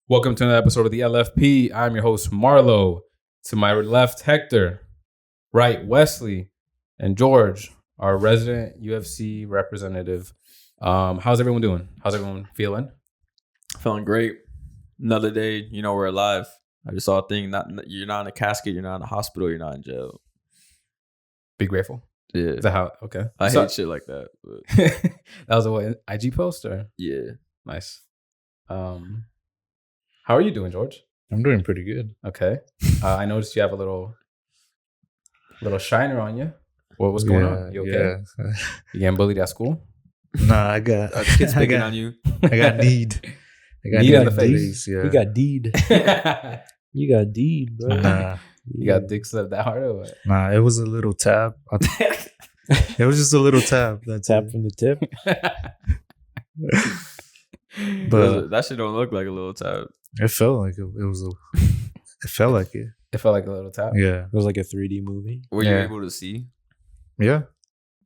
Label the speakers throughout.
Speaker 1: Welcome to another episode of the LFP. I'm your host, Marlow. To my left, Hector. Right, Wesley. And George, our resident UFC representative. How's everyone doing? How's everyone feeling?
Speaker 2: Feeling great. Another day, we're alive. I just saw a thing. You're not in a casket. You're not in a hospital. You're not in jail.
Speaker 1: Be grateful.
Speaker 2: Yeah.
Speaker 1: Is that how? Okay.
Speaker 2: I hate shit like that. But.
Speaker 1: That was a IG post or?
Speaker 2: Yeah.
Speaker 1: Nice. How are you doing, George?
Speaker 3: I'm doing pretty good.
Speaker 1: Okay. I noticed you have a little shiner on you. What's going on? You okay? Yeah. You getting bullied at school?
Speaker 3: Nah, I got
Speaker 2: kids picking on you.
Speaker 3: I got need. I got
Speaker 1: need in the face.
Speaker 3: Yeah.
Speaker 4: You got deed. You got deed, bro.
Speaker 3: Nah.
Speaker 1: You got dick slapped that hard or what?
Speaker 3: Nah, it was a little tap. It was just a little tap. That's
Speaker 4: tap
Speaker 3: it.
Speaker 4: from the tip.
Speaker 3: But
Speaker 2: that shit don't look like a little tap.
Speaker 3: it felt like it was a. It felt like it.
Speaker 1: It felt like a little tap.
Speaker 3: Yeah.
Speaker 4: It was like a 3D movie.
Speaker 2: Were you able to see?
Speaker 3: Yeah.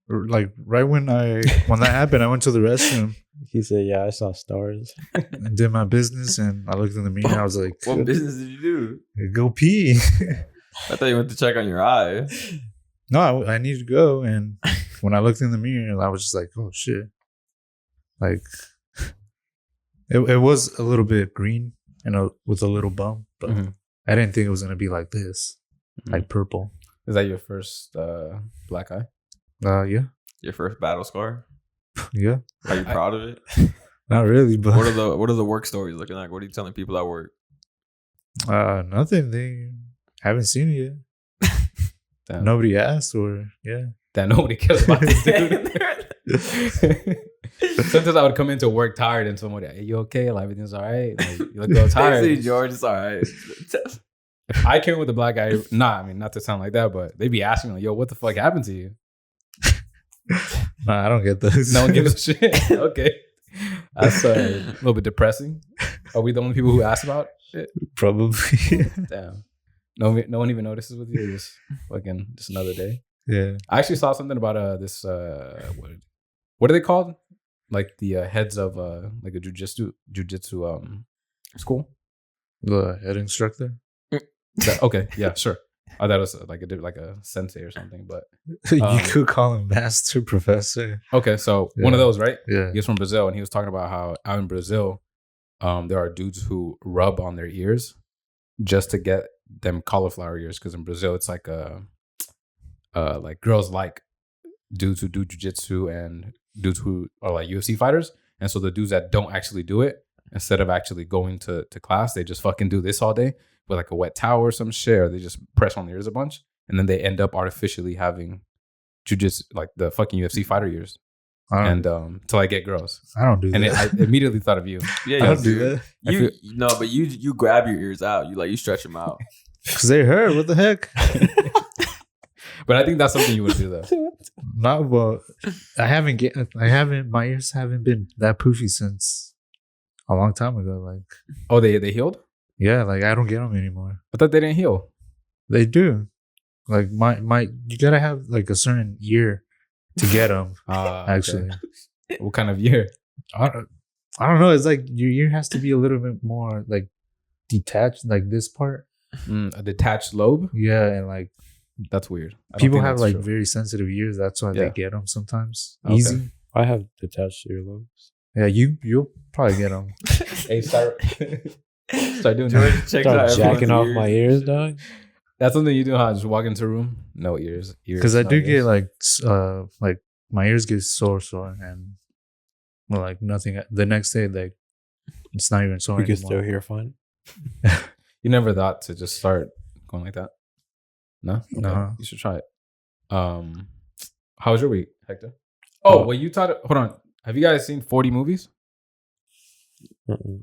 Speaker 3: Like right when that happened, I went to the restroom.
Speaker 4: He said, "Yeah, I saw stars."
Speaker 3: And did my business, and I looked in the mirror. I was like,
Speaker 2: "What business did you do?"
Speaker 3: Go pee.
Speaker 2: I thought you went to check on your eye.
Speaker 3: No, I needed to go, and when I looked in the mirror, I was just like, "Oh shit!" Like, it was a little bit green and with a little bump, but I didn't think it was gonna be like this, like purple.
Speaker 1: Is that your first black eye?
Speaker 3: Yeah.
Speaker 2: Your first battle scar?
Speaker 3: Yeah.
Speaker 2: Are you proud of it?
Speaker 3: Not really, but
Speaker 2: what are the work stories looking like? What are you telling people at work?
Speaker 3: Nothing. They haven't seen it yet.
Speaker 1: Damn.
Speaker 3: Nobody asked, or
Speaker 1: that nobody cares about this dude. Sometimes I would come into work tired and someone would, "Hey, you okay? Like, everything's all right? Like, you look a little tired."
Speaker 2: Hey, George, it's all right.
Speaker 1: If I came with a black guy, not to sound like that, but they'd be asking me, like, "Yo, what the fuck happened to you?"
Speaker 3: Nah, I don't get those.
Speaker 1: No one gives a shit. Okay. That's a little bit depressing. Are we the only people who ask about shit?
Speaker 3: Probably.
Speaker 1: Damn. No one even notices with you. Just fucking just another day.
Speaker 3: Yeah.
Speaker 1: I actually saw something about this what are they called? Like the heads of like a jiu-jitsu school.
Speaker 3: The head instructor.
Speaker 1: Okay, yeah, sure. I thought it was like a sensei or something, but
Speaker 3: You could call him master professor.
Speaker 1: okay. So one of those, right?
Speaker 3: Yeah.
Speaker 1: He was from Brazil, and he was talking about how out in Brazil, there are dudes who rub on their ears just to get them cauliflower ears, because in Brazil it's like like girls like dudes who do jiu-jitsu and dudes who are like UFC fighters, and so the dudes that don't actually do it, instead of actually going to class, they just fucking do this all day with like a wet towel or some shit, or they just press on their ears a bunch, and then they end up artificially having jiu-jitsu, like the fucking UFC fighter ears, and to like get girls.
Speaker 3: I don't do that.
Speaker 1: And I immediately thought of you.
Speaker 2: Yeah,
Speaker 3: I don't do that.
Speaker 2: But you grab your ears out. You stretch them out.
Speaker 3: Because they hurt. What the heck?
Speaker 1: But I think that's something you would do though.
Speaker 3: Not well. My ears haven't been that poofy since a long time ago. Like,
Speaker 1: Oh, they healed?
Speaker 3: yeah, like I don't get them anymore.
Speaker 1: I thought they didn't heal.
Speaker 3: They do. Like you gotta have like a certain year to get them. Actually,
Speaker 1: okay. What kind of year?
Speaker 3: I don't know. It's like your ear has to be a little bit more like detached, like this part.
Speaker 1: A detached lobe?
Speaker 3: Yeah, and like
Speaker 1: That's weird.
Speaker 3: people have like very sensitive ears. That's why they get them sometimes.
Speaker 1: Okay.
Speaker 3: Easy.
Speaker 4: I have detached earlobes.
Speaker 3: Yeah, you'll probably get them.
Speaker 1: Hey, start doing
Speaker 2: George
Speaker 1: that.
Speaker 2: checks out
Speaker 4: Start jacking off
Speaker 2: everyone's
Speaker 4: my ears, dog.
Speaker 1: That's something you do, huh? Just walk into a room, no ears.
Speaker 3: Because I
Speaker 1: no
Speaker 3: do
Speaker 1: ears.
Speaker 3: get like my ears get sore, and well, like nothing. The next day, like it's not even sore
Speaker 4: You can
Speaker 3: anymore.
Speaker 4: still hear fine.
Speaker 1: You never thought to just start going like that? No? Okay.
Speaker 3: No.
Speaker 1: You should try it. How was your week, Hector? Oh, well, you taught it. Hold on. Have you guys seen 40 movies?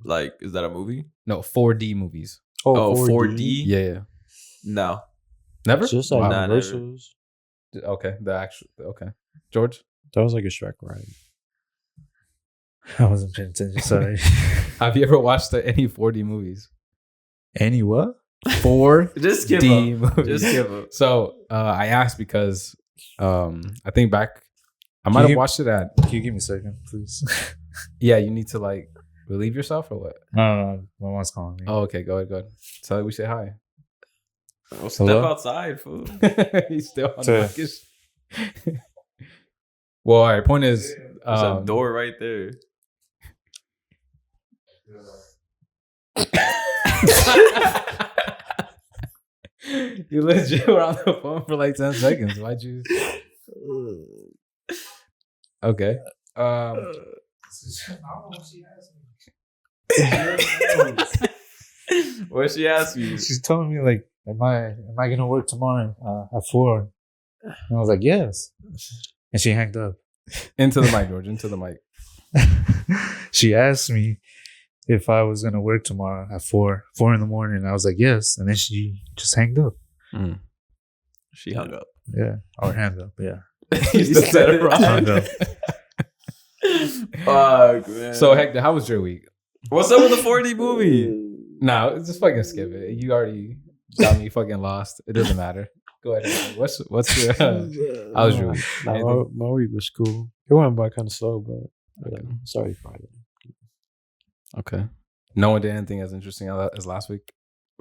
Speaker 2: Like, is that a movie?
Speaker 1: No, 4D movies.
Speaker 2: Oh, 4D?
Speaker 1: Yeah.
Speaker 2: No.
Speaker 1: Never?
Speaker 4: It's just like
Speaker 2: Nah, never.
Speaker 4: reversals.
Speaker 1: Okay. Okay. George?
Speaker 4: That was like a Shrek ride.
Speaker 3: I wasn't paying attention. Sorry.
Speaker 1: Have you ever watched any 4D movies?
Speaker 3: Any what?
Speaker 1: 4D
Speaker 2: Just give up.
Speaker 1: movies.
Speaker 2: Just give up.
Speaker 1: So I asked because I think back, I might have watched it at.
Speaker 3: Can you give me a second, please?
Speaker 1: Yeah, you need to like relieve yourself or what?
Speaker 3: No. My mom's calling me.
Speaker 1: Oh, okay. Go ahead. Tell her we say hi.
Speaker 2: Well, step
Speaker 3: Hello?
Speaker 2: outside, fool.
Speaker 1: He's still on
Speaker 3: To-
Speaker 1: the Well, all right. Point is,
Speaker 2: There's a door right there.
Speaker 1: You legit were on the phone for like 10 seconds. Why'd you? Okay.
Speaker 2: What she asked you?
Speaker 3: She's telling me like, am I gonna work tomorrow at 4? And I was like, yes. And she hanged up.
Speaker 1: Into the mic, George. Into the mic.
Speaker 3: She asked me if I was gonna work tomorrow at 4 in the morning. I was like, yes. And then she just hanged up.
Speaker 2: She hung up.
Speaker 3: Yeah. Or hang up. Yeah.
Speaker 1: You still said it wrong.
Speaker 3: Hung up.
Speaker 2: Fuck, man.
Speaker 1: So, Hector, how was your week?
Speaker 2: What's up with the 4D movie?
Speaker 1: No, just fucking skip it. You already got me fucking lost. It doesn't matter. Go ahead. Hector. What's your how was your week?
Speaker 4: Nah, my week was cool. It went by kind of slow, but yeah, sorry, Friday.
Speaker 1: Okay. No one did anything as interesting as last week.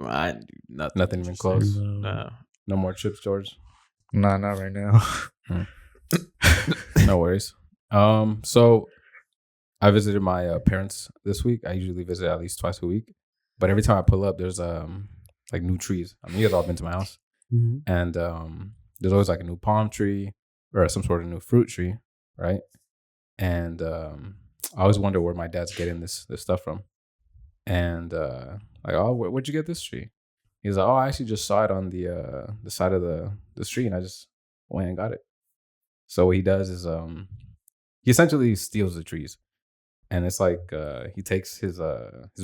Speaker 2: I do nothing.
Speaker 1: Nothing even close.
Speaker 2: No.
Speaker 1: No more trips, George.
Speaker 3: Nah, not right now.
Speaker 1: No worries. So I visited my parents this week. I usually visit at least twice a week, but every time I pull up, there's like new trees. I mean, you guys all been to my house, and there's always like a new palm tree or some sort of new fruit tree, right? And I always wonder where my dad's getting this stuff from. And like, oh, where'd you get this tree? He's like, oh, I actually just saw it on the side of the street, and I just went and got it. So what he does is he essentially steals the trees, and it's like he takes his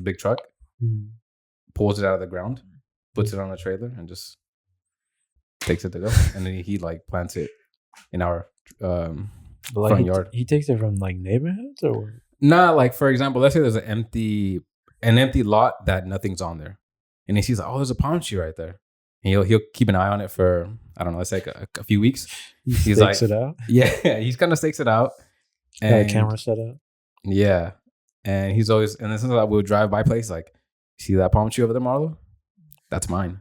Speaker 1: big truck, pulls it out of the ground, puts it on a trailer, and just takes it to go, and then he like plants it in our front yard.
Speaker 4: He takes it from like neighborhoods or what?
Speaker 1: Nah, like for example, let's say there's an empty lot that nothing's on there, and he sees like, oh, there's a palm tree right there, and he'll keep an eye on it for, I don't know, let's say a few weeks. He's like,
Speaker 4: it out.
Speaker 1: yeah, he's kind of stakes it out.
Speaker 4: Got a camera set up.
Speaker 1: Yeah, and he's always, and then sometimes we'll drive by places like, see that palm tree over there, Marlow? That's mine.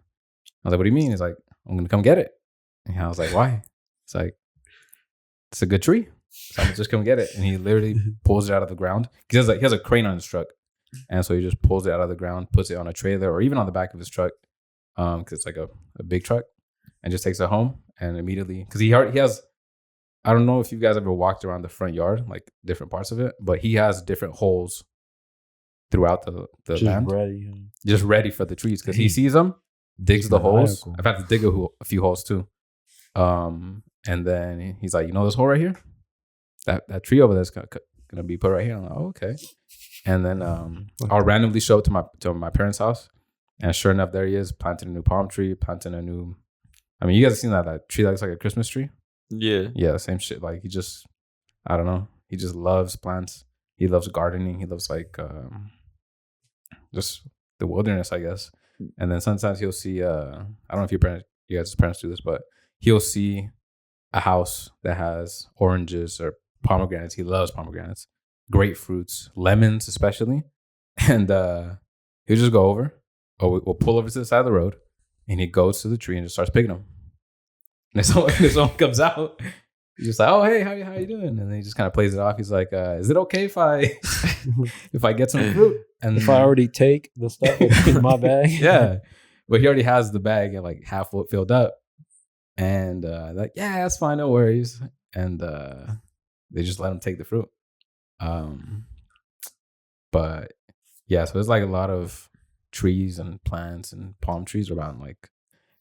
Speaker 1: I was like, what do you mean? He's like, I'm gonna come get it. And I was like, why? It's like, it's a good tree, so I'm just come get it. And he literally pulls it out of the ground. He has a crane on his truck, and so he just pulls it out of the ground, puts it on a trailer or even on the back of his truck, because it's like a big truck, and just takes it home. And immediately, because he has, I don't know if you guys ever walked around the front yard, like different parts of it, but he has different holes throughout the
Speaker 4: Just
Speaker 1: land,
Speaker 4: ready.
Speaker 1: just ready for the trees, because he sees them, digs the holes.
Speaker 4: maniacal.
Speaker 1: I've had to dig a few holes too. And then he's like, you know this hole right here? That tree over there is gonna be put right here. I'm like, oh, okay. And then I'll randomly show up to my parents' house, and sure enough, there he is, planting a new palm tree, planting a new. I mean, you guys have seen that tree that looks like a Christmas tree?
Speaker 2: Yeah.
Speaker 1: Yeah, same shit. Like he just, I don't know. He just loves plants. He loves gardening. He loves like just the wilderness, I guess. And then sometimes he'll see. I don't know if you guys' parents do this, but he'll see a house that has oranges or pomegranates. He loves pomegranates, grapefruits, lemons, especially. And he'll just go over, or we'll pull over to the side of the road, and he goes to the tree and just starts picking them. And if someone comes out, he's just like, "Oh, hey, how you doing?" And then he just kind of plays it off. He's like, "Is it okay if I if I get some fruit?" And
Speaker 4: If I already take the stuff in my bag,
Speaker 1: yeah, but he already has the bag and like half filled up, and like, yeah, that's fine, no worries. And they just let him take the fruit. But yeah, so there's like a lot of trees and plants and palm trees around like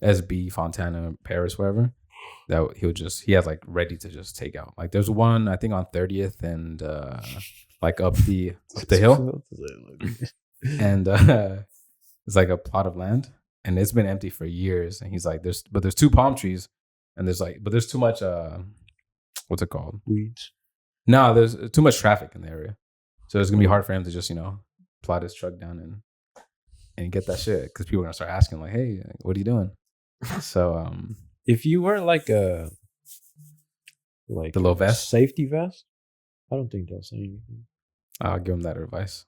Speaker 1: SB, Fontana, Paris, wherever, that he has like ready to just take out. Like there's one I think on 30th and like up the hill, and it's like a plot of land, and it's been empty for years. And he's like, there's 2 palm trees, and there's too much what's it called?
Speaker 4: weeds.
Speaker 1: No, there's too much traffic in the area, so it's gonna be hard for him to just plot his truck down and get that shit, because people are gonna start asking like, hey, what are you doing? So
Speaker 4: If you wear like the
Speaker 1: little vest?
Speaker 4: safety vest, I don't think they'll say anything.
Speaker 1: I'll give him that advice.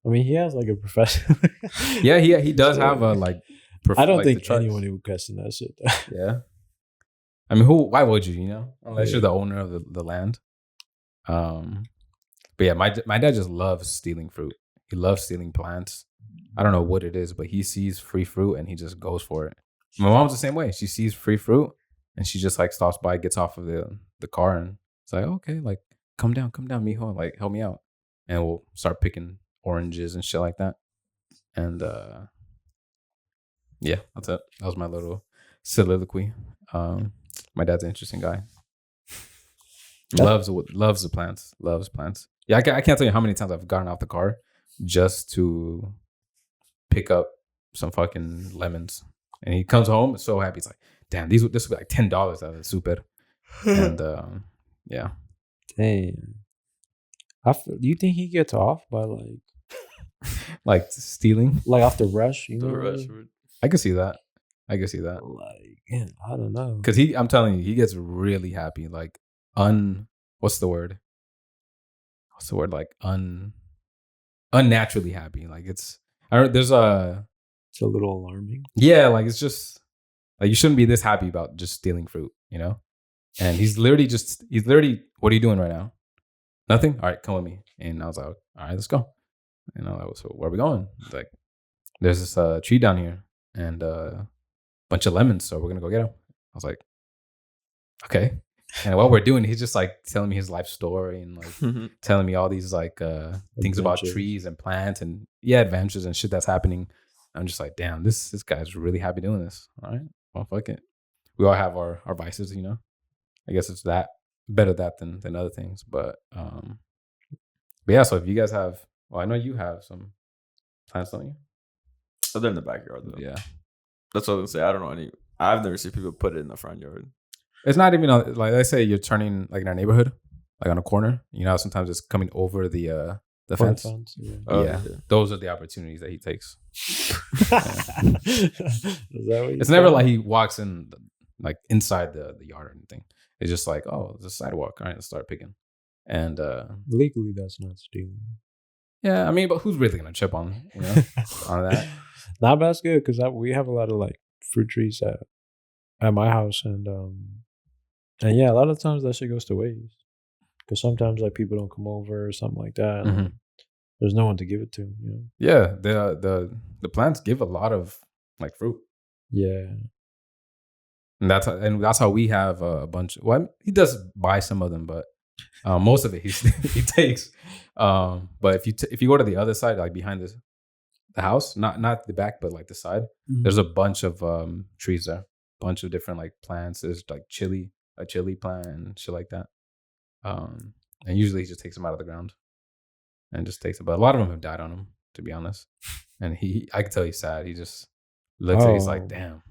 Speaker 4: I mean, he has like a professional.
Speaker 1: Yeah, he does have a like.
Speaker 4: I don't
Speaker 1: like
Speaker 4: think
Speaker 1: the tribes.
Speaker 4: anyone would question that shit. Though.
Speaker 1: Yeah. I mean, who? Why would you? You know, unless
Speaker 4: Yeah.
Speaker 1: you're the owner of the land. But yeah, my dad just loves stealing fruit. He loves stealing plants. I don't know what it is, but he sees free fruit and he just goes for it. My mom's the same way. She sees free fruit and she just like stops by, gets off of the car, and it's like, okay, like come down, mijo, like help me out, and we'll start picking oranges and shit like that. And yeah, that's it. That was my little soliloquy. My dad's an interesting guy. Loves the plants. Loves plants. Yeah, I can't tell you how many times I've gotten out the car just to pick up some fucking lemons. And he comes home so happy. He's like, damn, this would be like $10 out of the super. And yeah.
Speaker 4: Damn. Do you think he gets off by
Speaker 1: like stealing?
Speaker 4: like off the rush? You know,
Speaker 2: The rush.
Speaker 1: I can see that. Like,
Speaker 4: man, I don't know.
Speaker 1: because I'm telling you, he gets really happy. Like what's the word? Like unnaturally happy. Like there's
Speaker 4: It's a little alarming.
Speaker 1: yeah, like it's just like you shouldn't be this happy about just stealing fruit, you know? And he's literally what are you doing right now? Nothing? All right, come with me. And I was like, all right, let's go. And I was like, so where are we going? He's like, there's this tree down here and a bunch of lemons, so we're gonna go get them. I was like, okay. And while we're doing it, he's just like telling me his life story and like telling me all these like things about trees and plants and adventures and shit that's happening. I'm just like, damn, this guy's really happy doing this. All right, well, fuck it. We all have our vices, you know. I guess it's better that than other things, but yeah. So if you guys have, well, I know you have some plants, don't you?
Speaker 2: So they're in the backyard though.
Speaker 1: Yeah,
Speaker 2: That's what I was gonna say. I don't know any. I've never seen people put it in the front yard.
Speaker 1: it's not even like let's say you're turning like in our neighborhood, like on a corner. You know, sometimes it's coming over the fence.
Speaker 4: Yeah.
Speaker 1: Yeah, those are the opportunities that he takes.
Speaker 4: Is that what
Speaker 1: It's never like he walks in like inside the yard or anything. It's just like, oh, it's a sidewalk. All right, let's start picking. And
Speaker 4: legally that's not stealing.
Speaker 1: yeah, I mean, but who's really gonna chip on on that?
Speaker 4: Nah, but that's good because we have a lot of like fruit trees at my house, and yeah, a lot of times that shit goes to waste because sometimes like people don't come over or something like that. And there's no one to give it to. You know?
Speaker 1: Yeah, the plants give a lot of like fruit.
Speaker 4: Yeah,
Speaker 1: and that's how we have a bunch. Well, he does buy some of them, but most of it he takes. But if you go to the other side, like behind the house, not the back, but like the side, there's a bunch of trees there, bunch of different like plants. There's like a chili plant and shit like that. And usually he just takes them out of the ground and just takes it. But a lot of them have died on him, to be honest. And I can tell he's sad. He just looks at it, he's like, damn.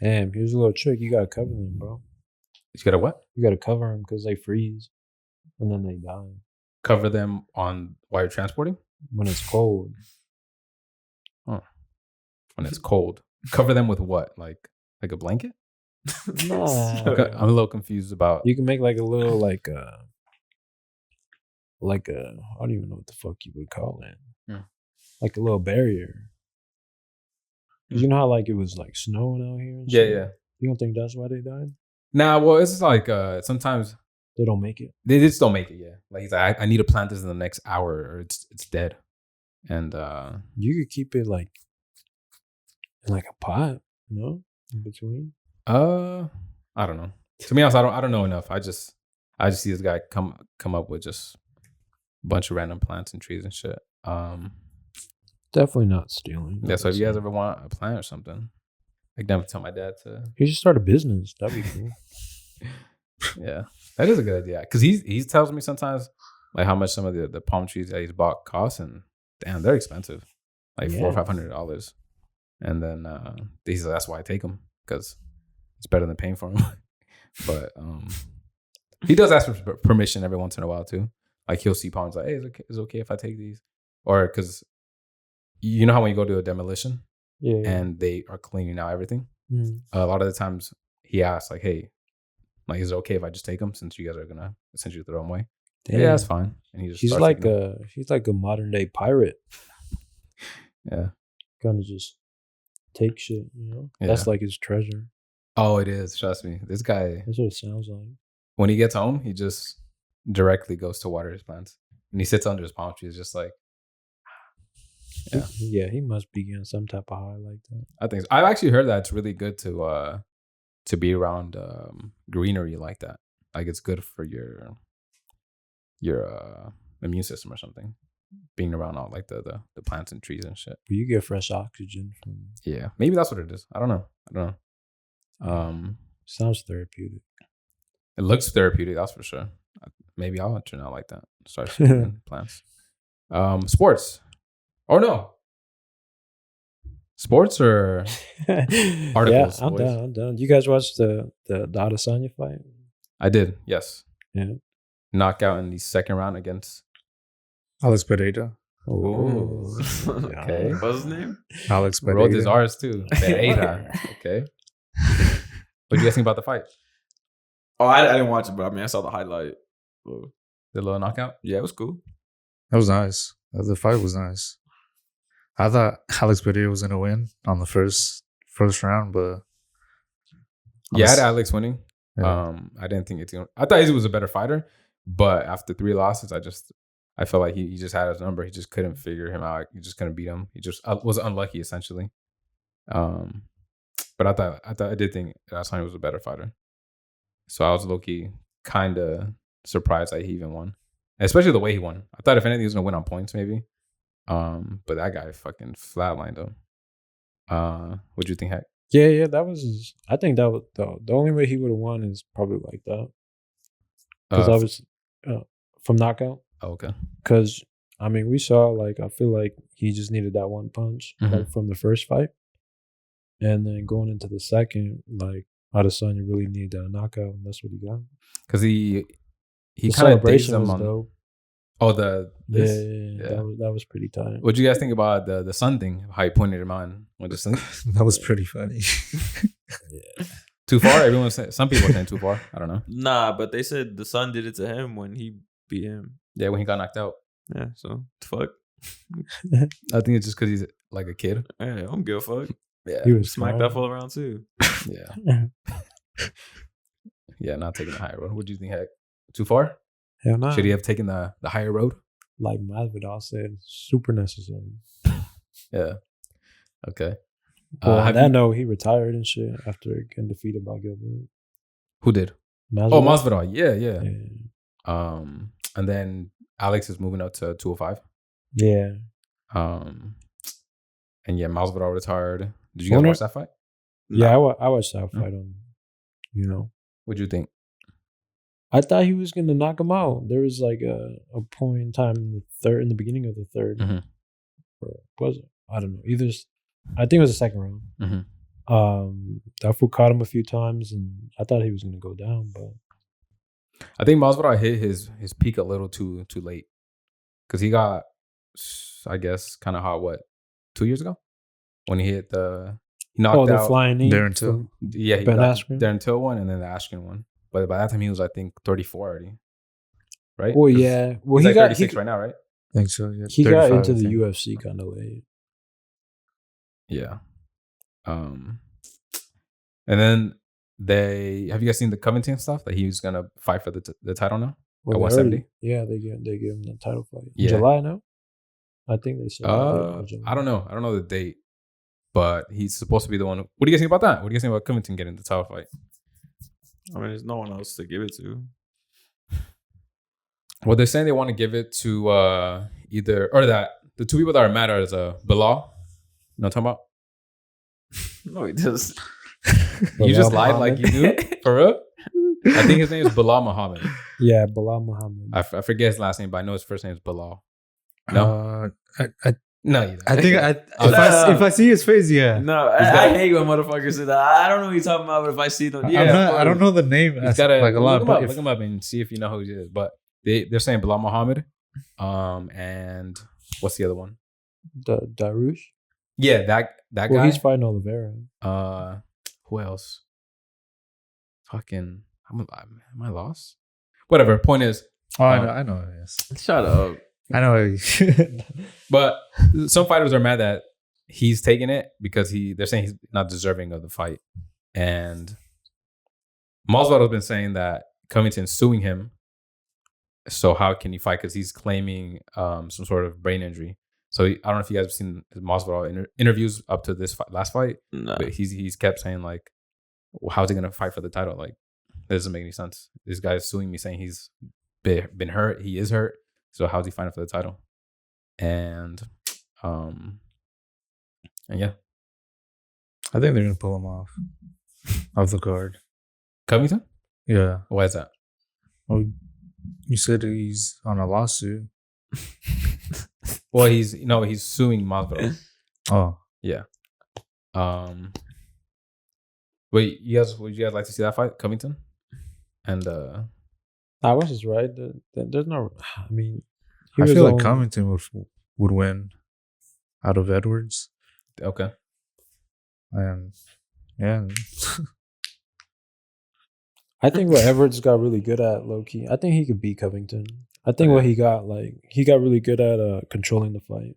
Speaker 4: Damn, here's a little trick. You gotta cover them, bro.
Speaker 1: You gotta what?
Speaker 4: You gotta cover them because they freeze and then they die.
Speaker 1: Cover them on while you're transporting?
Speaker 4: When it's cold.
Speaker 1: Oh. When it's cold. Cover them with what? Like a blanket?
Speaker 4: Nah.
Speaker 1: I'm a little confused about.
Speaker 4: You can make like a little like a I don't even know what the fuck you would call it. Like a little barrier. You know how like it was like snowing out here and shit?
Speaker 1: Yeah.
Speaker 4: You don't think that's why they died?
Speaker 1: Nah, well, it's like sometimes
Speaker 4: they don't make it.
Speaker 1: They just don't make it, yeah. Like he's like, I need to plant this in the next hour or it's dead. And
Speaker 4: you could keep it like in like a pot, in between.
Speaker 1: I don't know. To be honest, I don't know enough. I just see this guy come up with just a bunch of random plants and trees and shit.
Speaker 4: Definitely not stealing.
Speaker 1: Yeah, so if you guys ever want a plant or something, I can definitely tell my dad to.
Speaker 4: He should start a business. That'd be cool.
Speaker 1: Yeah, that is a good idea. Because he tells me sometimes like how much some of the palm trees that he's bought cost, and damn, they're expensive, like $400 or $500. And then he says that's why I take them because it's better than paying for them. But he does ask for permission every once in a while too. Like he'll see palms like, hey, is it okay if I take these? Or because you know how when you go to a demolition, and they are cleaning out everything. A lot of the times he asks like, hey, like, is it okay if I just take them since you guys are gonna essentially throw them away?
Speaker 4: Damn.
Speaker 1: Yeah, that's fine. And he just
Speaker 4: He's
Speaker 1: starts
Speaker 4: like
Speaker 1: taking them.
Speaker 4: he's like a modern day pirate.
Speaker 1: Yeah.
Speaker 4: Kind of just take shit, you know.
Speaker 1: Yeah.
Speaker 4: That's like his treasure.
Speaker 1: Oh, it is. Trust me. This guy,
Speaker 4: That's what it sounds like.
Speaker 1: when he gets home, he just directly goes to water his plants. And he sits under his palm tree. It's just like, yeah.
Speaker 4: Yeah, he must be getting some type of high like that.
Speaker 1: I think so. I've actually heard that it's really good to be around greenery like that. Like it's good for your immune system or something. Being around all like the plants and trees and shit.
Speaker 4: But you get fresh oxygen from.
Speaker 1: Yeah, maybe that's what it is. I don't know.
Speaker 4: Sounds therapeutic.
Speaker 1: It looks therapeutic. That's for sure. Maybe I'll turn out like that. Start smoking plants. Sports. Oh no. Sports or articles?
Speaker 4: Yeah, I'm done. You guys watched the Adesanya fight?
Speaker 1: I did. Yes.
Speaker 4: Yeah.
Speaker 1: Knockout in the second round against.
Speaker 3: Alex Pereira.
Speaker 1: Oh. Okay.
Speaker 2: What's his name?
Speaker 3: Alex Pereira.
Speaker 1: Wrote his R's too. Pereira. Okay. What do you guys think about the fight?
Speaker 2: Oh, I didn't watch it, but I mean, I saw the highlight.
Speaker 1: The little knockout?
Speaker 2: Yeah, it was cool.
Speaker 3: That was nice. The fight was nice. I thought Alex Pereira was gonna win on the first round, but
Speaker 1: Yeah, I had Alex winning.
Speaker 3: Yeah.
Speaker 1: I didn't think I thought he was a better fighter, but after 3 losses, I felt like he just had his number. He just couldn't figure him out. He just couldn't beat him. He just was unlucky essentially. But I did think Adesanya was a better fighter. So I was low-key kind of surprised that he even won, especially the way he won. I thought if anything he was gonna win on points maybe. But that guy fucking flatlined him. What'd you think, Heck?
Speaker 4: Yeah, that was. I think that was the only way he would have won is probably like that. Because I was from knockout.
Speaker 1: Oh, okay.
Speaker 4: Because I mean, we saw like I feel like he just needed that one punch like from the first fight, and then going into the second, like Adesanya really needed that knockout, and that's what he got.
Speaker 1: Because he
Speaker 4: The
Speaker 1: kind of dazed
Speaker 4: celebration
Speaker 1: him
Speaker 4: was
Speaker 1: on.
Speaker 4: dope.
Speaker 1: Oh,
Speaker 4: Yeah. That was pretty tight.
Speaker 1: What'd you guys think about the sun thing? How he pointed him on with the sun?
Speaker 3: that was pretty funny.
Speaker 1: Too far? Everyone said. Some people are saying too far. I don't know.
Speaker 2: Nah, but they said the son did it to him when he beat him.
Speaker 1: Yeah, when he got knocked out.
Speaker 2: Yeah, so fuck.
Speaker 1: I think it's just because he's like a kid.
Speaker 2: Yeah, I don't give a fuck.
Speaker 1: Yeah,
Speaker 4: He was
Speaker 2: Smack
Speaker 4: fine.
Speaker 2: that fool around too.
Speaker 1: yeah, yeah. Not taking the higher road. What do you think, Heck? Too far?
Speaker 4: Hell no.
Speaker 1: Should he have taken the higher road?
Speaker 4: Like Masvidal said, super necessary.
Speaker 1: Yeah. Okay.
Speaker 4: Well, on
Speaker 1: have
Speaker 4: that
Speaker 1: you-
Speaker 4: note, he retired and shit after getting defeated by Gilbert.
Speaker 1: Who did?
Speaker 4: Masvidal?
Speaker 1: Oh, Masvidal. Yeah.
Speaker 4: Yeah.
Speaker 1: And then Alex is moving up to 205.
Speaker 4: Yeah.
Speaker 1: And yeah, Masvidal retired. Did you guys
Speaker 4: Corner?
Speaker 1: watch that fight?
Speaker 4: Yeah, I watched that fight on, you know.
Speaker 1: What'd you think?
Speaker 4: I thought he was gonna knock him out. There was like a point in time in the beginning of the third.
Speaker 1: Mhm.
Speaker 4: Or was it? I don't know. I think it was the second round.
Speaker 1: Mhm.
Speaker 4: That fool caught him a few times, and I thought he was gonna go down, but
Speaker 1: I think Masvidal hit his peak a little too late, because he got, I guess, kind of hot. What, 2 years ago, when he hit he knocked
Speaker 4: the
Speaker 1: out
Speaker 4: flying knee.
Speaker 3: Darren Till.
Speaker 1: Yeah, he
Speaker 4: Ben
Speaker 1: got
Speaker 4: Askren?
Speaker 1: Darren Till one and then the Askren one. But by that time he was, I think, 34 already, right?
Speaker 4: Well,
Speaker 1: 'Cause
Speaker 4: yeah. Well,
Speaker 1: he's
Speaker 4: he
Speaker 1: like
Speaker 4: got
Speaker 1: 36 right now, right?
Speaker 3: I think so. Yeah,
Speaker 4: he got
Speaker 3: 35,
Speaker 4: into
Speaker 3: I
Speaker 4: the
Speaker 3: think.
Speaker 4: UFC kind of late.
Speaker 1: Yeah. And then have you guys seen the Covington stuff that he was gonna fight for the title now?
Speaker 4: Well,
Speaker 1: At
Speaker 4: they
Speaker 1: 170?
Speaker 4: Yeah, they give him the title fight.
Speaker 1: Yeah.
Speaker 4: July, no? I think they said. July.
Speaker 1: I don't know the date, but he's supposed to be the one. What do you guys think about that? What do you guys think about Covington getting the title fight?
Speaker 2: I mean, there's no one else to give it to.
Speaker 1: Well, they're saying they want to give it to either, or that the two people that are mad are Bilal. You know what I'm talking about?
Speaker 2: No, he does.
Speaker 1: You just
Speaker 4: Bilal
Speaker 1: lied like you
Speaker 4: Muhammad?
Speaker 1: do? For real? I think his name is Bilal Muhammad.
Speaker 4: Yeah, Bilal Muhammad.
Speaker 1: I forget his last name, but I know his first name is Bilal. No? No, you don't.
Speaker 3: I think
Speaker 2: No.
Speaker 3: if I see his face, yeah.
Speaker 2: No, I hate when motherfuckers say that. I don't know what you're talking about, but if I see them, yeah,
Speaker 3: I don't know the name.
Speaker 1: He's gotta,
Speaker 3: like a lot,
Speaker 1: look,
Speaker 3: but
Speaker 1: look him up and see if you know who he is. But they're saying Bilal Muhammad. And what's the other one?
Speaker 4: Darush?
Speaker 1: Yeah, that guy.
Speaker 4: Well, he's fighting Oliveira.
Speaker 1: Who else? Fucking, am I lost? Whatever. Point is,
Speaker 3: Oh, I know. Yes,
Speaker 2: Shut up.
Speaker 3: I know.
Speaker 1: But some fighters are mad that he's taking it because they're saying he's not deserving of the fight. And Masvidal's been saying that Covington's suing him. So how can he fight? Because he's claiming some sort of brain injury. So I don't know if you guys have seen Masvidal interviews up to this last fight.
Speaker 2: No.
Speaker 1: But he's kept saying like, well, how's he gonna fight for the title? Like, that doesn't make any sense. This guy's suing me saying he's been hurt. He is hurt. So how's he fighting for the title? And yeah,
Speaker 3: I think they're gonna pull him off the card.
Speaker 1: Covington.
Speaker 3: Yeah.
Speaker 1: Why is that?
Speaker 3: Well, you said he's on a lawsuit.
Speaker 1: Well, he's suing Masvidal.
Speaker 3: Oh,
Speaker 1: Yeah. Wait, would you guys like to see that fight, Covington? And
Speaker 4: I was just right. There's no. I mean,
Speaker 3: I feel like Covington would win out of Edwards.
Speaker 1: okay.
Speaker 3: And yeah,
Speaker 4: I think what Edwards got really good at, low key. I think he could beat Covington. I think what he got really good at controlling the fight.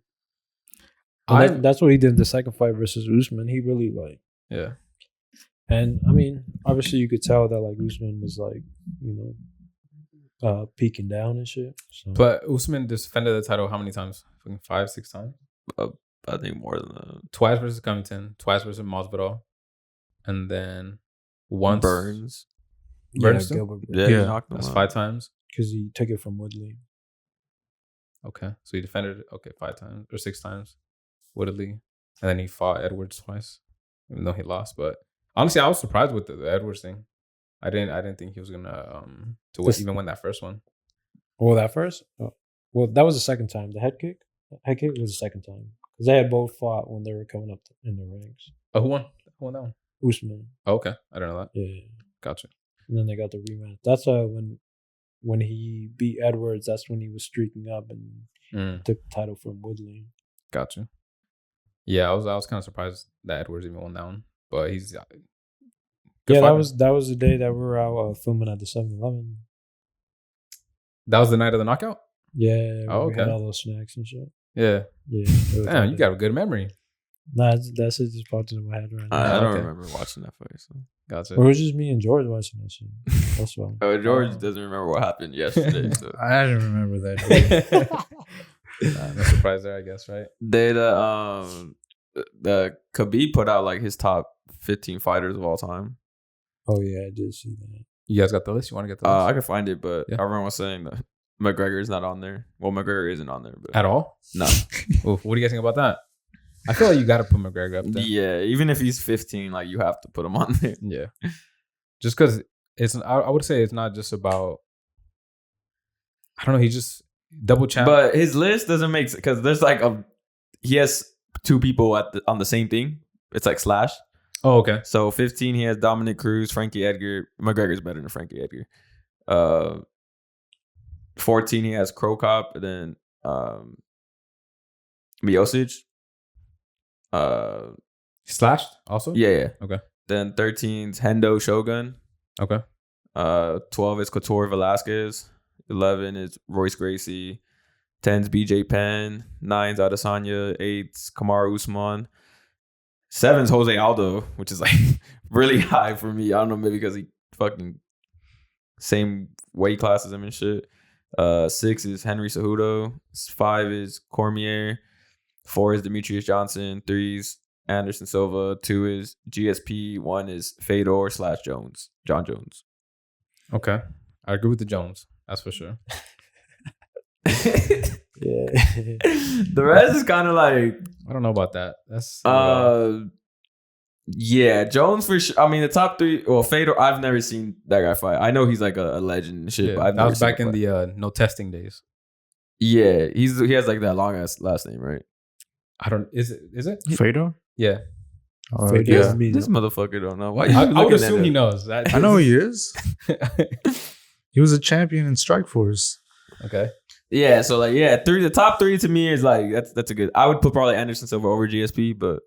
Speaker 4: And that's what he did in the second fight versus Usman. He really
Speaker 1: yeah.
Speaker 4: And I mean, obviously you could tell that like Usman was peeking down and shit. So.
Speaker 1: But Usman defended the title how many times? 5, 6 times?
Speaker 2: I think more than that.
Speaker 1: Twice versus Covington, twice versus Masvidal, and then once
Speaker 2: Burns.
Speaker 1: Burns too?
Speaker 4: Gilbert
Speaker 2: Yeah,
Speaker 3: Yeah.
Speaker 2: he knocked him
Speaker 1: That's
Speaker 2: out.
Speaker 1: 5 times.
Speaker 4: because he took it from Woodley.
Speaker 1: Okay, so he defended it 5 times or 6 times, Woodley, and then he fought Edwards twice, even though he lost. But honestly, I was surprised with the Edwards thing. I didn't think he was gonna even win that first one.
Speaker 4: Well, that first? Oh. Well, that was the second time. The head kick was the second time because they had both fought when they were coming up in the ranks.
Speaker 1: Oh, who won? Who won that one?
Speaker 4: Usman.
Speaker 1: Oh, okay, I don't know that.
Speaker 4: Yeah.
Speaker 1: Gotcha.
Speaker 4: And then they got the rematch. That's when he beat Edwards, that's when he was streaking up and took the title from Woodley.
Speaker 1: Gotcha. Yeah, I was kind of surprised that Edwards even won that one, but he's good
Speaker 4: Yeah,
Speaker 1: fighter.
Speaker 4: that was the day that we were out filming at the 7-Eleven.
Speaker 1: That was the night of the knockout.
Speaker 4: Yeah.
Speaker 1: Oh,
Speaker 4: We had
Speaker 1: okay.
Speaker 4: all those snacks and shit.
Speaker 1: Yeah.
Speaker 4: Yeah. it was
Speaker 1: Damn,
Speaker 4: that
Speaker 1: you
Speaker 4: day.
Speaker 1: got a good memory.
Speaker 4: Nah, that shit just popped into my head right now.
Speaker 2: I don't
Speaker 1: Okay.
Speaker 2: remember watching that fight. So.
Speaker 1: Gotcha.
Speaker 4: Or it was just me and George watching that shit. That's why.
Speaker 2: George doesn't remember what happened yesterday. So.
Speaker 3: I didn't remember that.
Speaker 1: No surprise there, I guess, right?
Speaker 2: They the Khabib put out like his top 15 fighters of all time.
Speaker 4: Oh yeah, I did see that.
Speaker 1: You guys got the list? You want to get the list?
Speaker 2: I can find it, but
Speaker 1: Yeah.
Speaker 2: everyone was saying that McGregor is not on there. Well, McGregor isn't on there, but
Speaker 1: At all?
Speaker 2: no.
Speaker 1: Oof, what do you guys think about that? I feel like you got to put McGregor up there.
Speaker 2: Yeah, even if he's 15, like you have to put him on there.
Speaker 1: Yeah. Just because I would say it's not just about, I don't know, he just double champ.
Speaker 2: But his list doesn't make sense because there's like he has 2 people on the same thing. It's like slash.
Speaker 1: Oh, okay.
Speaker 2: So 15, he has Dominic Cruz, Frankie Edgar. McGregor's better than Frankie Edgar. 14, he has Crow Cop, and then Miocic.
Speaker 1: Slashed also?
Speaker 2: Yeah.
Speaker 1: Okay.
Speaker 2: Then 13's Hendo Shogun.
Speaker 1: Okay.
Speaker 2: 12 is Couture Velasquez. 11 is Royce Gracie. 10's BJ Penn. 9's Adesanya. 8's Kamaru Usman. 7's Jose Aldo, which is like really high for me. I don't know, maybe because he fucking same weight class as him and shit. 6 is Henry Cejudo. 5 is Cormier. 4 is Demetrius Johnson. 3 is Anderson Silva. 2 is GSP. 1 is Fedor/Jones. John Jones.
Speaker 1: Okay. I agree with the Jones. That's for sure.
Speaker 4: Yeah.
Speaker 2: The rest is kind of like
Speaker 1: I don't know about that. That's
Speaker 2: yeah, Jones for sure. I mean, the top 3. Well, Fedor, I've never seen that guy fight. I know he's like a legend and shit.
Speaker 1: yeah,
Speaker 2: But I've
Speaker 1: that
Speaker 2: never
Speaker 1: was
Speaker 2: seen
Speaker 1: back
Speaker 2: him
Speaker 1: in
Speaker 2: fight.
Speaker 1: the no testing days.
Speaker 2: Yeah, he has like that long ass last name, right?
Speaker 1: I don't. Is it?
Speaker 3: Fedor?
Speaker 1: Yeah.
Speaker 4: Fedor
Speaker 3: Yeah.
Speaker 4: is me.
Speaker 2: This motherfucker don't know. Why
Speaker 1: I
Speaker 2: you
Speaker 1: would
Speaker 2: looking at
Speaker 1: assume he
Speaker 2: him?
Speaker 1: knows. That,
Speaker 3: I know he is. He was a champion in Strikeforce.
Speaker 1: Okay.
Speaker 2: Yeah, so like the top 3 to me is like that's a good. I would put probably Anderson Silva over GSP, but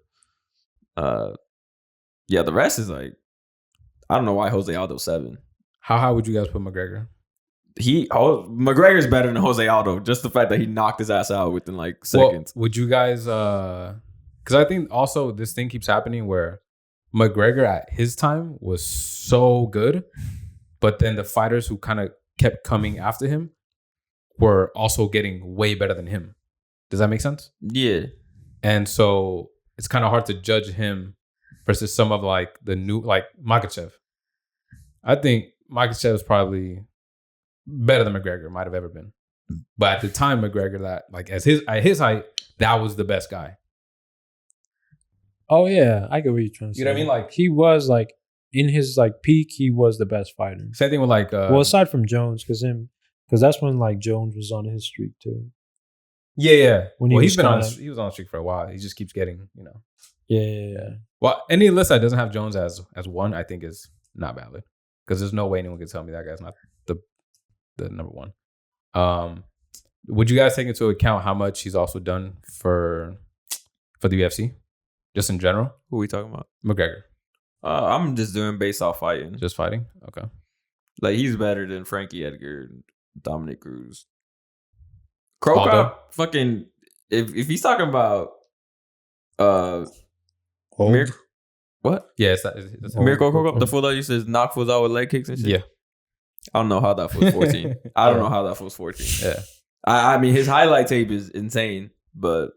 Speaker 2: yeah, the rest is like I don't know why Jose Aldo's 7.
Speaker 1: How high would you guys put McGregor?
Speaker 2: McGregor's better than Jose Aldo. Just the fact that he knocked his ass out within like seconds.
Speaker 1: Would you guys? Because I think also this thing keeps happening where McGregor at his time was so good, but then the fighters who kind of kept coming after him were also getting way better than him. Does that make sense?
Speaker 2: Yeah.
Speaker 1: And so it's kind of hard to judge him versus some of like the new, like Makhachev. I think Makhachev is probably better than McGregor might have ever been. But at the time, McGregor, that like at his height, that was the best guy.
Speaker 4: Oh yeah, I get what you're trying to say.
Speaker 1: You know what I mean? Like
Speaker 4: he was like in his like peak, he was the best fighter.
Speaker 1: same thing with like
Speaker 4: well, aside from Jones, because that's when like Jones was on his streak too.
Speaker 1: Yeah.
Speaker 4: When
Speaker 1: he
Speaker 4: was
Speaker 1: he was on the streak for a while. He just keeps getting,
Speaker 4: Yeah.
Speaker 1: Well, any list that doesn't have Jones as one, I think is not valid. Because there's no way anyone can tell me that guy's not the number one. Would you guys take into account how much he's also done for the UFC? Just in general?
Speaker 2: Who are we talking about?
Speaker 1: McGregor.
Speaker 2: I'm just doing based off fighting.
Speaker 1: Just fighting? Okay.
Speaker 2: Like he's better than Frankie Edgar, Dominic Cruz. Crow Cop, fucking if he's talking about what?
Speaker 1: Yeah, it's
Speaker 2: Miracle Crow Cop, the fool that used to knock fools out with leg kicks and shit.
Speaker 1: Yeah.
Speaker 2: I don't know how that fool's 14. I don't know how that fool's 14.
Speaker 1: Yeah.
Speaker 2: I mean his highlight tape is insane, but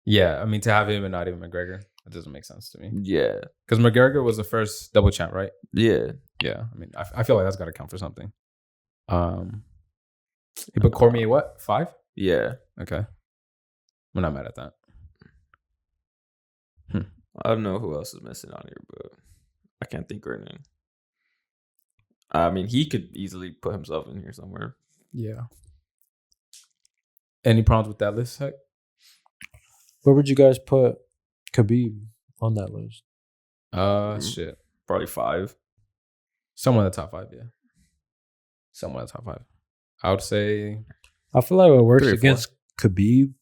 Speaker 1: yeah, I mean to have him and not even McGregor, that doesn't make sense to me.
Speaker 2: Yeah.
Speaker 1: Because McGregor was the first double champ, right?
Speaker 2: Yeah.
Speaker 1: Yeah. I mean, I feel like that's got to count for something. He put Cormier what? 5?
Speaker 2: Yeah.
Speaker 1: Okay. I'm not mad at that.
Speaker 2: I don't know who else is missing on here, but I can't think right now. I mean, he could easily put himself in here somewhere.
Speaker 1: Yeah. Any problems with that list, Heck?
Speaker 4: Where would you guys put Khabib on that list?
Speaker 1: Shit.
Speaker 2: Probably 5.
Speaker 1: Somewhere in the top 5, yeah. Somewhere in the top 5. I would say
Speaker 4: I feel like what works
Speaker 1: 3 or 4.
Speaker 4: against Khabib.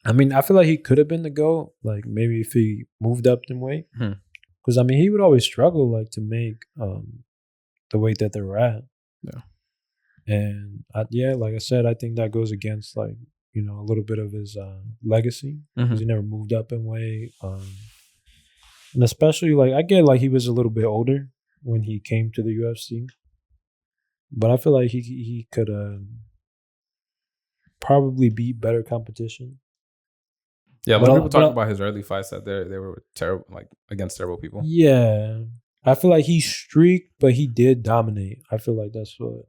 Speaker 4: I mean, I feel like he could have been the GOAT. Like maybe if he moved up in weight, because I mean he would always struggle like to make the weight that they were at.
Speaker 1: Yeah,
Speaker 4: and like I said, I think that goes against like a little bit of his legacy because he never moved up in weight, and especially like I get like he was a little bit older when he came to the UFC, but I feel like he could probably beat better competition.
Speaker 1: Yeah, a lot of people talk about his early fights that they were terrible, like against terrible people.
Speaker 4: Yeah, I feel like he streaked, but he did dominate. I feel like that's what,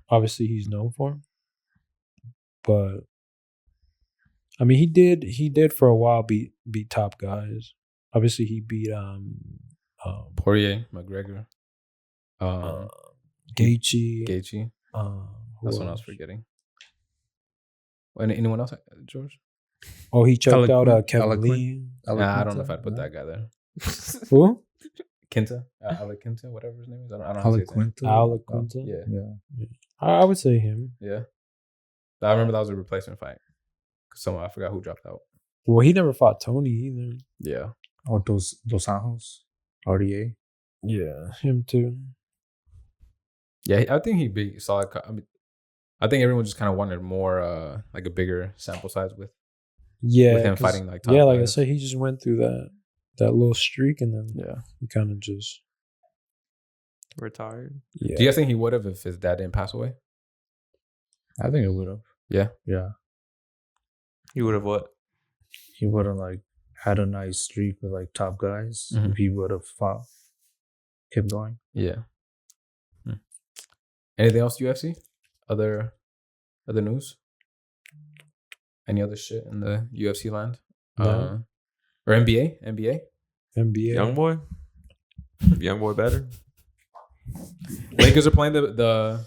Speaker 4: obviously he's known for. But I mean, he did for a while beat top guys. Obviously, he beat
Speaker 1: Poirier, McGregor,
Speaker 4: Gaethje.
Speaker 1: That's what I was forgetting. Anyone else, George?
Speaker 4: Oh, he choked out Kevin Lee.
Speaker 1: Nah, I don't know if I'd put that guy there.
Speaker 4: Who?
Speaker 1: Quinta, Alec Quinta, whatever his name is. I don't know how to say his name.
Speaker 4: Alec Quinta.
Speaker 1: Yeah.
Speaker 4: I would say him.
Speaker 1: Yeah. I remember that was a replacement fight. I forgot who dropped out.
Speaker 4: Well, he never fought Tony either.
Speaker 1: Yeah.
Speaker 3: Oh, Dos Anjos, RDA.
Speaker 4: Yeah, him too.
Speaker 1: Yeah, I think he beat solid. I mean, I think everyone just kind of wanted more, like a bigger sample size with him fighting like top
Speaker 4: like
Speaker 1: guys.
Speaker 4: I said, he just went through that little streak and then he kind of just
Speaker 2: retired.
Speaker 4: Yeah.
Speaker 1: Do you guys think he would have if his dad didn't pass away?
Speaker 3: I think it would have.
Speaker 1: Yeah.
Speaker 3: Yeah.
Speaker 2: He would have what?
Speaker 3: He would have like had a nice streak with like top guys. If he would have kept going.
Speaker 1: Yeah. Anything else UFC? Other news? Any other shit in the UFC land?
Speaker 4: No.
Speaker 1: Or NBA?
Speaker 2: Young boy better.
Speaker 1: Lakers are playing the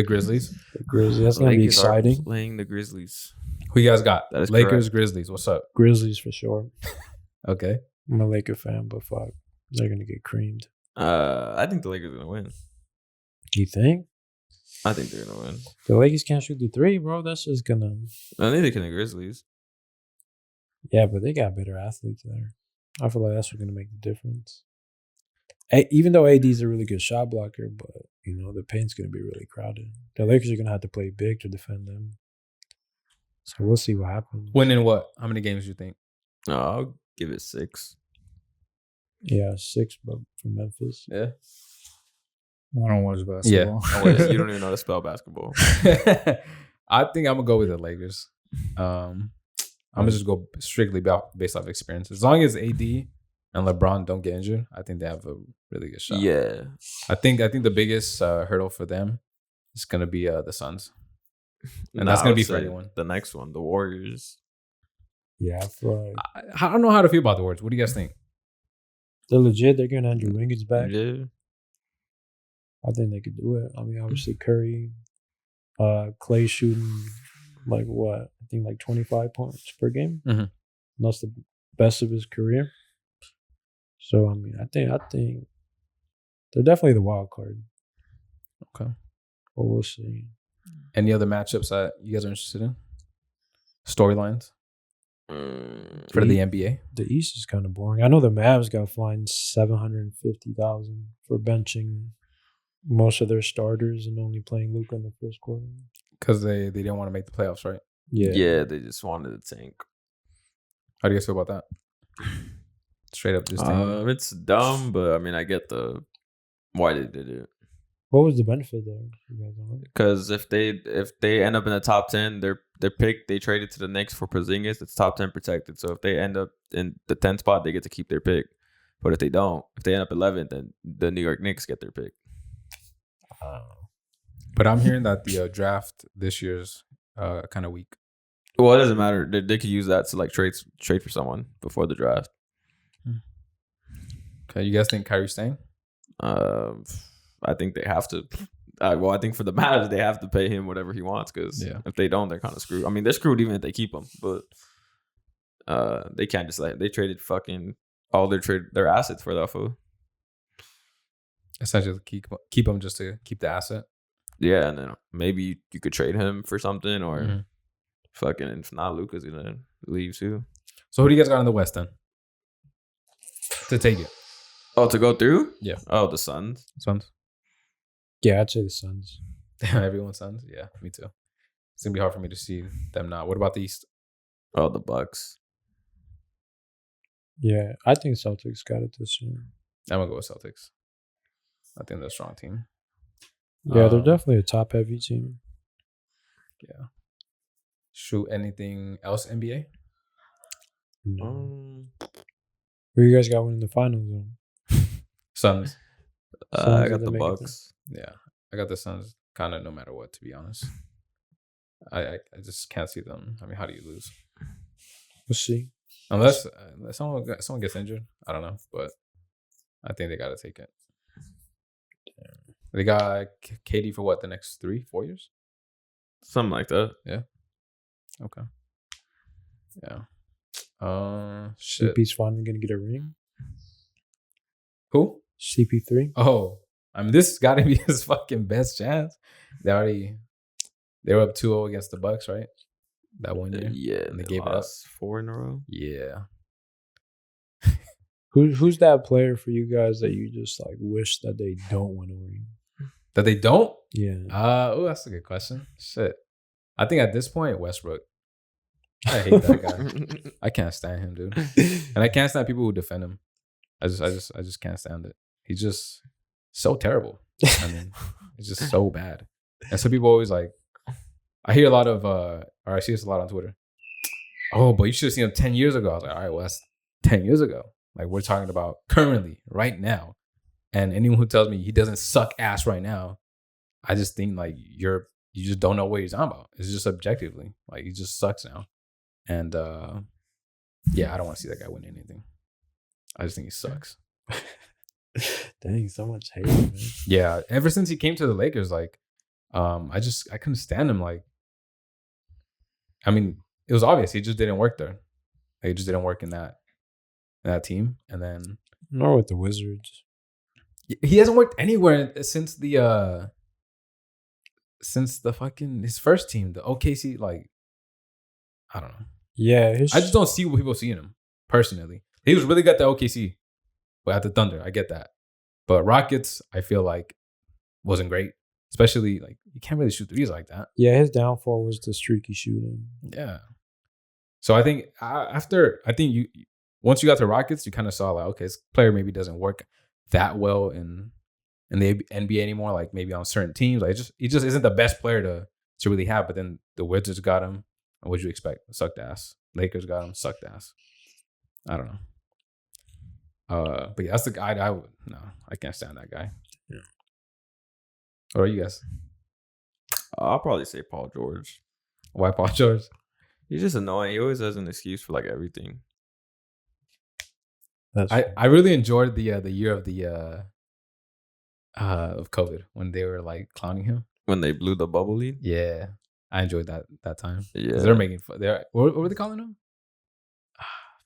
Speaker 1: Grizzlies.
Speaker 4: The Grizzlies. That's gonna be exciting.
Speaker 2: Playing the Grizzlies.
Speaker 1: Who you guys got?
Speaker 2: That is
Speaker 1: Lakers,
Speaker 2: correct.
Speaker 1: Grizzlies. What's up?
Speaker 4: Grizzlies for sure.
Speaker 1: Okay.
Speaker 4: I'm a Laker fan, but fuck, they're gonna get creamed.
Speaker 2: I think the Lakers are gonna win.
Speaker 4: You think?
Speaker 2: I think they're gonna win.
Speaker 4: The Lakers can't shoot the 3, bro. That's just gonna.
Speaker 2: I think they can the Grizzlies.
Speaker 4: Yeah, but they got better athletes there. I feel like that's what's gonna make the difference. Even though AD is a really good shot blocker, but the paint's going to be really crowded. The Lakers are going to have to play big to defend them. So we'll see what happens.
Speaker 1: Winning what? How many games do you think?
Speaker 2: I'll give it 6.
Speaker 4: Yeah, 6, but for Memphis.
Speaker 2: Yeah.
Speaker 3: I don't watch basketball.
Speaker 2: Oh, wait, you don't even know how to spell basketball.
Speaker 1: I think I'm gonna go with the Lakers. I'm gonna just go strictly based off experience. As long as AD and LeBron don't get injured, I think they have a really good shot.
Speaker 2: Yeah.
Speaker 1: I think the biggest hurdle for them is gonna be the Suns, and that's gonna be for anyone.
Speaker 2: The next one, the Warriors.
Speaker 4: Yeah, I feel like
Speaker 1: I don't know how to feel about the Warriors. What do you guys think?
Speaker 4: they're legit. They're getting Andrew Wiggins back.
Speaker 2: Yeah.
Speaker 4: I think they could do it. I mean, obviously Curry, Clay shooting like what? I think like 25 points per game.
Speaker 1: Mhm.
Speaker 4: That's the best of his career. So I mean, I think they're definitely the wild card.
Speaker 1: Okay.
Speaker 4: But we'll see.
Speaker 1: Any other matchups that you guys are interested in? Storylines for the NBA?
Speaker 4: The East is kind of boring. I know the Mavs got fined $750,000 for benching most of their starters and only playing Luka in the first quarter.
Speaker 1: Because they didn't want to make the playoffs, right?
Speaker 2: Yeah, they just wanted to tank.
Speaker 1: How do you guys feel about that? Straight up, just tank.
Speaker 2: It's dumb, but I mean, I get why they did it.
Speaker 4: What was the benefit there? You guys don't know?
Speaker 2: Because if they end up in the top 10, their pick they traded to the Knicks for Porzingis. It's top 10 protected. So if they end up in the 10th spot, they get to keep their pick. But if they don't, if they end up 11th, then the New York Knicks get their pick.
Speaker 1: But I'm hearing that the draft this year's kind of weak.
Speaker 2: Well, it doesn't matter. They could use that to like trade for someone before the draft.
Speaker 1: Okay, you guys think Kyrie's staying?
Speaker 2: I think they have to. Well, I think for the Mavs, they have to pay him whatever he wants because if they don't, they're kind of screwed. I mean, they're screwed even if they keep him, but they can't just they traded fucking all their assets for that fool.
Speaker 1: Essentially, keep him just to keep the asset.
Speaker 2: Yeah, and then maybe you could trade him for something or fucking if not, Luka's gonna leave too.
Speaker 1: So who do you guys got in the West then? To take it.
Speaker 2: Oh, to go through?
Speaker 1: Yeah.
Speaker 2: Oh, the Suns.
Speaker 1: Suns.
Speaker 4: Yeah, I'd say the Suns.
Speaker 1: Everyone's Suns. Yeah, me too. It's gonna be hard for me to see them now. What about the East?
Speaker 2: Oh, the Bucks.
Speaker 4: Yeah, I think Celtics got it this year.
Speaker 1: I'm gonna go with Celtics. I think they're a strong team.
Speaker 4: Yeah, they're definitely a top-heavy team.
Speaker 1: Yeah. Shoot, anything else NBA?
Speaker 4: No. Who you guys got winning the finals?
Speaker 1: Suns.
Speaker 2: I got the Bucks.
Speaker 1: Yeah, I got the Suns. Kind of no matter what, to be honest. I just can't see them. I mean, how do you lose?
Speaker 4: We'll see.
Speaker 1: Unless someone gets injured, I don't know, but I think they got to take it. They got KD for what, the next 3-4 years?
Speaker 2: Something like that.
Speaker 1: Yeah. Okay. Yeah. Shit.
Speaker 4: CP's finally gonna get a ring.
Speaker 1: Who?
Speaker 4: CP3.
Speaker 1: Oh, I mean, this got to be his fucking best chance. They were up 2-0 against the Bucks, right? That one year.
Speaker 2: Yeah,
Speaker 1: and they gave it up
Speaker 2: 4 in a row.
Speaker 1: Yeah.
Speaker 4: Who's that player for you guys that you just like wish that they don't win a ring?
Speaker 1: That they don't?
Speaker 4: Yeah.
Speaker 1: Oh, that's a good question. Shit. I think at this point, Westbrook. I hate that guy. I can't stand him, dude. And I can't stand people who defend him. I just can't stand it. He's just so terrible. I mean, it's just so bad. And so people always like, I hear a lot of, or I see this a lot on Twitter. Oh, but you should have seen him 10 years ago. I was like, all right, well, that's 10 years ago. Like, we're talking about currently, right now. And anyone who tells me he doesn't suck ass right now, I just think like you just don't know what he's on about. It's just objectively. Like, he just sucks now. And yeah, I don't want to see that guy win anything. I just think he sucks.
Speaker 4: Dang, so much hate, man.
Speaker 1: Yeah, ever since he came to the Lakers, like, I couldn't stand him. Like, I mean, it was obvious he just didn't work there. Like, he just didn't work in that team. And then
Speaker 4: nor with the Wizards.
Speaker 1: He hasn't worked anywhere since the fucking his first team, the OKC. Like, I don't know.
Speaker 4: Yeah,
Speaker 1: I just don't see what people see in him personally. He was really good at the OKC, but at the Thunder, I get that. But Rockets, I feel like wasn't great, especially like you can't really shoot threes like that.
Speaker 4: Yeah, his downfall was the streaky shooting.
Speaker 1: Yeah. So I think once you got to Rockets, you kind of saw like, okay, this player maybe doesn't work that well in the NBA anymore. Like maybe on certain teams, like he just isn't the best player to really have. But then the Wizards got him. And what'd you expect? Sucked ass. Lakers got him. Sucked ass. I don't know. But yeah, that's the guy that I can't stand that guy.
Speaker 4: Yeah.
Speaker 1: What are you guys?
Speaker 2: I'll probably say Paul George.
Speaker 1: Why Paul George?
Speaker 2: He's just annoying. He always has an excuse for like everything.
Speaker 1: I really enjoyed the year of COVID when they were like clowning him
Speaker 2: when they blew the bubble lead.
Speaker 1: Yeah, I enjoyed that time.
Speaker 2: Yeah,
Speaker 1: they're making fun. What were they calling him?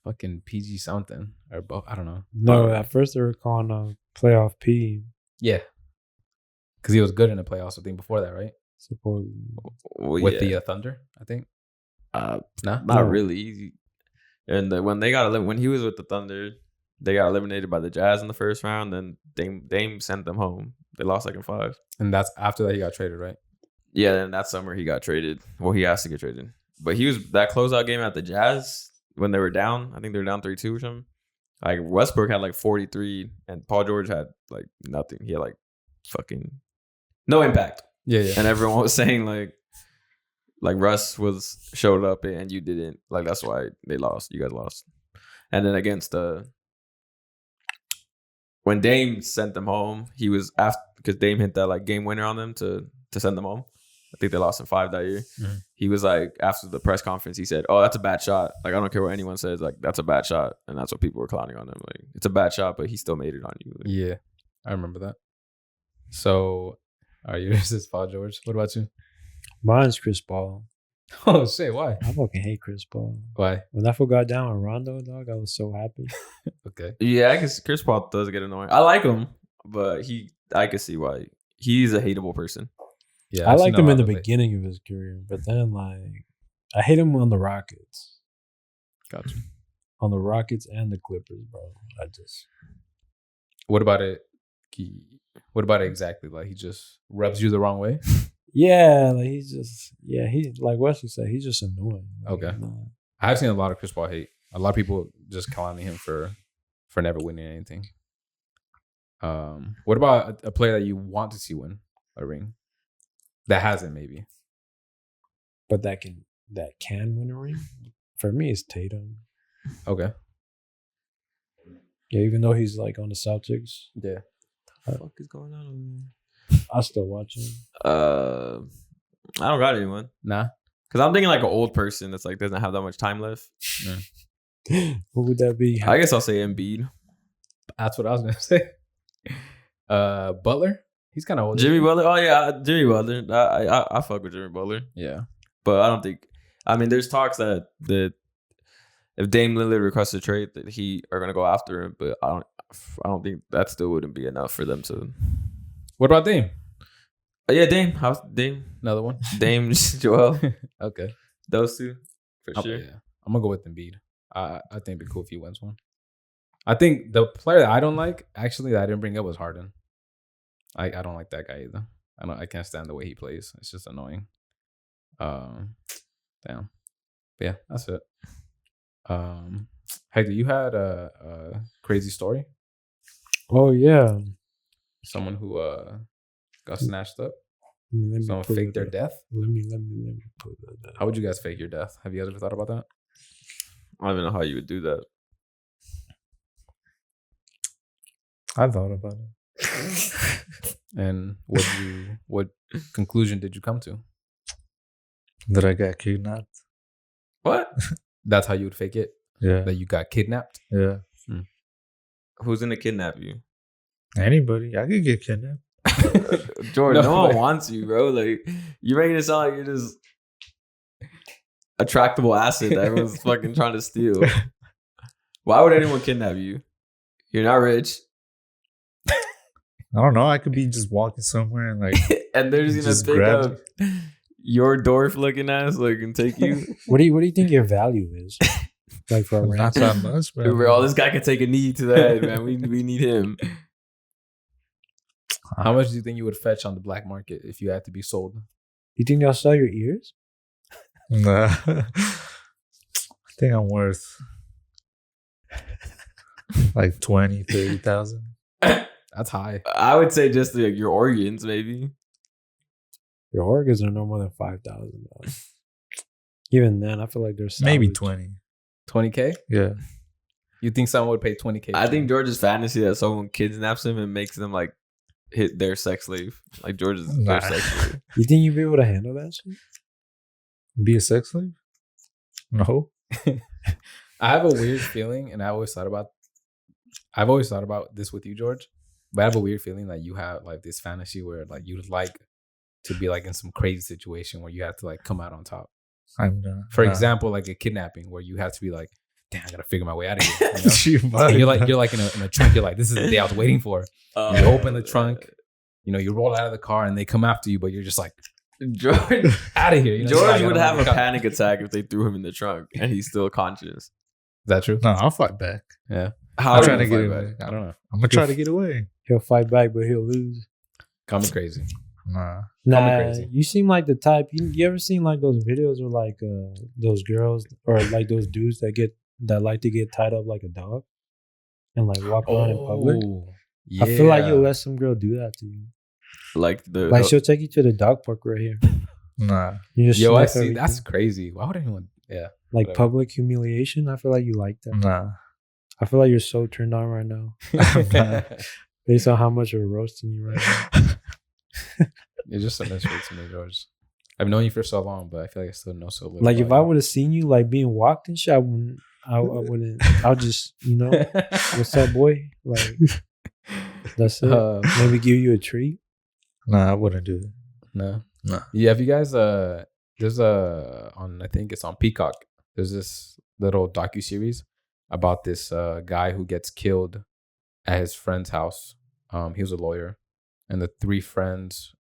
Speaker 1: Fucking PG something or both. I don't know.
Speaker 4: No, at first they were calling him playoff P.
Speaker 1: Yeah, because he was good in the playoffs. I think before that, right?
Speaker 4: Supposedly
Speaker 1: with the Thunder, I think.
Speaker 2: Not really. And when he was with the Thunder, they got eliminated by the Jazz in the first round. Then Dame sent them home. They lost like in 5.
Speaker 1: And that's after that he got traded, right?
Speaker 2: Yeah, then that summer he got traded. Well, he asked to get traded, but he was that closeout game at the Jazz when they were down. I think they were down 3-2 or something. Like Westbrook had like 43, and Paul George had like nothing. He had like fucking no impact.
Speaker 1: Yeah.
Speaker 2: And everyone was saying like Russ showed up and you didn't. Like that's why they lost. You guys lost. And then against when Dame sent them home, he was after because Dame hit that like game winner on them to send them home. I think they lost in 5 that year. Mm-hmm. He was like, after the press conference, he said, "Oh, that's a bad shot. Like, I don't care what anyone says. Like, that's a bad shot." And that's what people were clowning on him. Like, it's a bad shot, but he still made it on you. Like,
Speaker 1: yeah, I remember that. So, yours is Paul George. What about you?
Speaker 4: Mine's Chris Paul.
Speaker 1: Oh, shit. Why?
Speaker 4: I fucking hate Chris Paul.
Speaker 1: Why?
Speaker 4: When I got down on Rondo, dog, I was so happy.
Speaker 1: Okay.
Speaker 2: Yeah, I guess Chris Paul does get annoying. I like him, but I can see why. He's a hateable person.
Speaker 4: Yeah, I liked him in the beginning of his career, but then like I hate him on the Rockets.
Speaker 1: Gotcha.
Speaker 4: On the Rockets and the Clippers, bro.
Speaker 1: What about it? What about it exactly? Like he just rubs you the wrong way?
Speaker 4: Yeah, like he like Wesley said, he's just annoying. Like,
Speaker 1: okay. I have seen a lot of Chris Paul hate. A lot of people just clowning him for never winning anything. What about a player that you want to see win a ring? That hasn't, maybe.
Speaker 4: But that can win a ring? For me, it's Tatum.
Speaker 1: Okay.
Speaker 4: Yeah, even though he's like on the Celtics.
Speaker 1: Yeah.
Speaker 2: What the fuck is going on?
Speaker 4: I still watch him.
Speaker 2: I don't got anyone.
Speaker 1: Nah.
Speaker 2: Because I'm thinking like an old person that's like doesn't have that much time left.
Speaker 4: Yeah. Who would that be?
Speaker 2: I guess I'll say Embiid.
Speaker 1: That's what I was gonna say. Butler? He's kind of old.
Speaker 2: Jimmy Butler? Oh yeah, Jimmy Butler. I fuck with Jimmy Butler.
Speaker 1: Yeah.
Speaker 2: But I don't think there's talks that if Dame Lillard requests a trade that he are gonna go after him, but I don't think that still wouldn't be enough for them to.
Speaker 1: What about Dame?
Speaker 2: Yeah, Dame. How's Dame?
Speaker 1: Another one?
Speaker 2: Dame, Joel.
Speaker 1: Okay.
Speaker 2: Those two, for sure.
Speaker 1: Yeah. I'm going to go with Embiid. I think it'd be cool if he wins one. I think the player that I don't like, actually, that I didn't bring up was Harden. I don't like that guy either. I can't stand the way he plays. It's just annoying. Damn. But yeah, that's it. Hector, you had a crazy story?
Speaker 4: Oh, yeah.
Speaker 1: Someone who got snatched up?
Speaker 4: Let me
Speaker 1: Someone faked their death?
Speaker 4: Let me put that.
Speaker 1: How would you guys fake your death? Have you guys ever thought about that?
Speaker 2: I don't even know how you would do that.
Speaker 3: I thought about it.
Speaker 1: And what conclusion did you come to?
Speaker 3: That I got kidnapped.
Speaker 2: What?
Speaker 1: That's how you would fake it?
Speaker 3: Yeah.
Speaker 1: That you got kidnapped?
Speaker 3: Yeah.
Speaker 2: Who's gonna kidnap you?
Speaker 3: Anybody. I could get kidnapped.
Speaker 2: Jordan, no one wants you, bro. Like, you're making it sound like you're just a tractable asset that everyone's fucking trying to steal. Why would anyone kidnap you? You're not rich.
Speaker 3: I don't know. I could be just walking somewhere and like,
Speaker 2: and they're just gonna pick up your dwarf looking ass, like, and take you.
Speaker 4: What do you think your value is? Like for a
Speaker 3: not that much,
Speaker 2: bro. This guy can take a knee to the head, man. We need him.
Speaker 1: How much do you think you would fetch on the black market if you had to be sold?
Speaker 4: You think they'll sell your ears?
Speaker 3: Nah. I think I'm worth like 20, 30,000.
Speaker 1: That's high.
Speaker 2: I would say just like your organs, maybe.
Speaker 4: Your organs are no more than 5,000. Even then, I feel like they're
Speaker 3: Maybe
Speaker 4: salvaged.
Speaker 3: 20.
Speaker 1: 20K?
Speaker 3: Yeah.
Speaker 1: You think someone would pay 20K?
Speaker 2: I think George's fantasy that someone kidnaps him and makes them like hit their sex slave. Like George is their sex slave.
Speaker 4: You think you'd be able to handle that shit?
Speaker 3: Be a sex slave? No.
Speaker 1: I have a weird feeling, and I've always thought about this with you, George. But I have a weird feeling that you have like this fantasy where like you'd like to be like in some crazy situation where you have to like come out on top.
Speaker 3: I'm not.
Speaker 1: For example, like a kidnapping where you have to be like, damn, I gotta figure my way out of here. You know? You're like in a trunk. You're like, this is the day I was waiting for. You open the trunk, you roll out of the car and they come after you, but you're just like,
Speaker 2: George
Speaker 1: out of here.
Speaker 2: George would have a panic attack if they threw him in the trunk and he's still conscious.
Speaker 1: Is that true?
Speaker 3: No, I'll fight back.
Speaker 1: Yeah.
Speaker 2: How
Speaker 3: I'm
Speaker 2: are
Speaker 3: trying
Speaker 2: you
Speaker 3: to get
Speaker 2: gonna fight
Speaker 3: away.
Speaker 2: back?
Speaker 1: I don't know.
Speaker 3: I'm gonna try to get away.
Speaker 4: He'll fight back, but he'll lose.
Speaker 1: Call me crazy.
Speaker 3: Nah.
Speaker 4: Nah,
Speaker 1: crazy.
Speaker 4: you seem like the type. You ever seen like those videos where like those girls or like those dudes that like to get tied up like a dog and like walk around in public?
Speaker 1: Yeah.
Speaker 4: I feel like you'll let some girl do that to you.
Speaker 2: Like
Speaker 4: She'll take you to the dog park right here.
Speaker 3: Nah.
Speaker 4: You just
Speaker 1: Yo, I
Speaker 4: sniff
Speaker 1: see.
Speaker 4: everything.
Speaker 1: That's crazy. Why would anyone? Yeah.
Speaker 4: like
Speaker 1: whatever.
Speaker 4: public humiliation. I feel like you like that.
Speaker 3: Nah.
Speaker 4: I feel like you're so turned on right now based on how much we're roasting you right now.
Speaker 1: You're just a mystery to me, George. I've known you for so long, but I feel like I still know so little.
Speaker 4: Like if
Speaker 1: about
Speaker 4: I
Speaker 1: you.
Speaker 4: would have seen you like being walked and shit, I wouldn't. I'll just what's up, boy? Like that's it. Maybe give you a treat.
Speaker 3: Nah, I wouldn't do that.
Speaker 1: No.
Speaker 3: No.
Speaker 1: Yeah, have you guys there's on I think it's on Peacock. There's this little docuseries about this guy who gets killed at his friend's house. He was a lawyer, and the three friends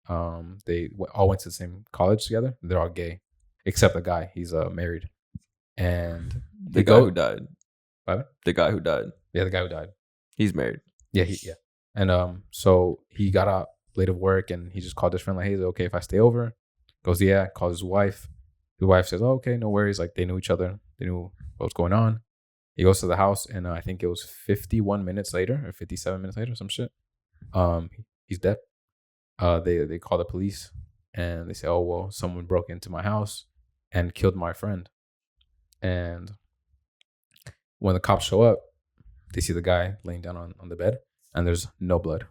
Speaker 1: they all went to the same college together. They're all gay, except the guy. He's married, and
Speaker 2: the guy who died.
Speaker 1: What?
Speaker 2: The guy who died.
Speaker 1: Yeah, the guy who died.
Speaker 2: He's married.
Speaker 1: Yeah, and so he got out late of work, and he just called his friend like, "Hey, is it okay if I stay over?" Goes, "Yeah." Calls his wife. His wife says, "Oh, okay, no worries." Like they knew each other. They knew what was going on. He goes to the house, and I think it was 51 minutes later or 57 minutes later, some shit. He's dead. They call the police, and they say, "Oh well, someone broke into my house and killed my friend." And when the cops show up, they see the guy laying down on the bed, and there's no blood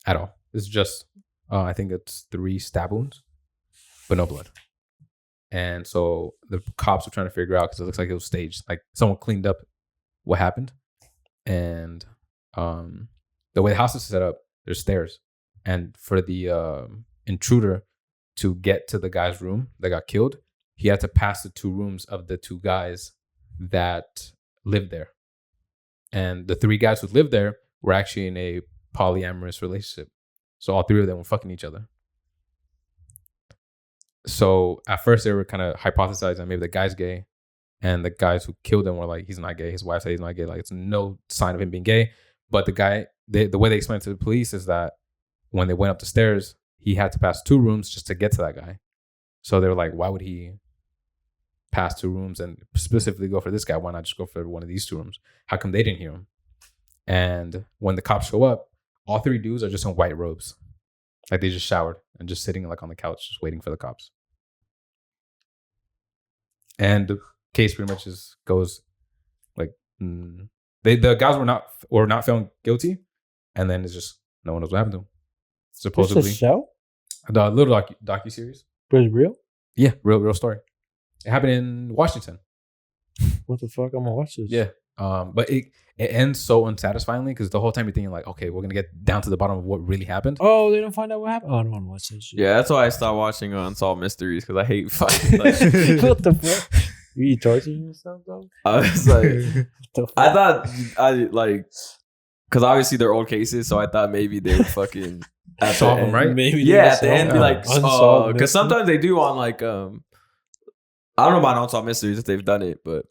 Speaker 1: at all. It's just, I think it's 3 stab wounds, but no blood. And so the cops were trying to figure out, because it looks like it was staged. Like someone cleaned up what happened. And the way the house is set up, there's stairs. And for the intruder to get to the guy's room that got killed, he had to pass the 2 rooms of the 2 guys that lived there. And the 3 guys who lived there were actually in a polyamorous relationship. So all 3 of them were fucking each other. So at first they were kind of hypothesizing maybe the guy's gay, and the guys who killed him were like, he's not gay. His wife said he's not gay. Like it's no sign of him being gay. But the guy, the way they explained it to the police is that when they went up the stairs, he had to pass 2 rooms just to get to that guy. So they were like, why would he pass 2 rooms and specifically go for this guy? Why not just go for one of these 2 rooms? How come they didn't hear him? And when the cops show up, all 3 dudes are just in white robes. Like they just showered and just sitting like on the couch, just waiting for the cops. And the case pretty much just goes like, the guys were not found guilty, and then it's just no one knows what happened to them. Supposedly,
Speaker 4: It's a show,
Speaker 1: the little docuseries.
Speaker 4: but it's real.
Speaker 1: Yeah, real story. It happened in Washington.
Speaker 4: What the fuck? I'm gonna watch this.
Speaker 1: Yeah. But it ends so unsatisfyingly, because the whole time you're thinking like, okay, we're gonna get down to the bottom of what really happened.
Speaker 4: Oh, they don't find out what happened. Oh, I don't want to watch that shit.
Speaker 2: Yeah, that's why I stopped watching Unsolved Mysteries, because I hate fucking. Like,
Speaker 4: What the fuck? You torturing yourself though?
Speaker 2: I was like,
Speaker 4: What the fuck?
Speaker 2: I thought because obviously they're old cases, so I thought maybe they would fucking at
Speaker 1: Solve
Speaker 2: the
Speaker 1: them,
Speaker 2: end-
Speaker 1: right?
Speaker 4: Maybe
Speaker 2: Yeah, at the end, be like,
Speaker 4: Unsolved
Speaker 2: because sometimes they do on like, I don't know about Unsolved Mysteries if they've done it, but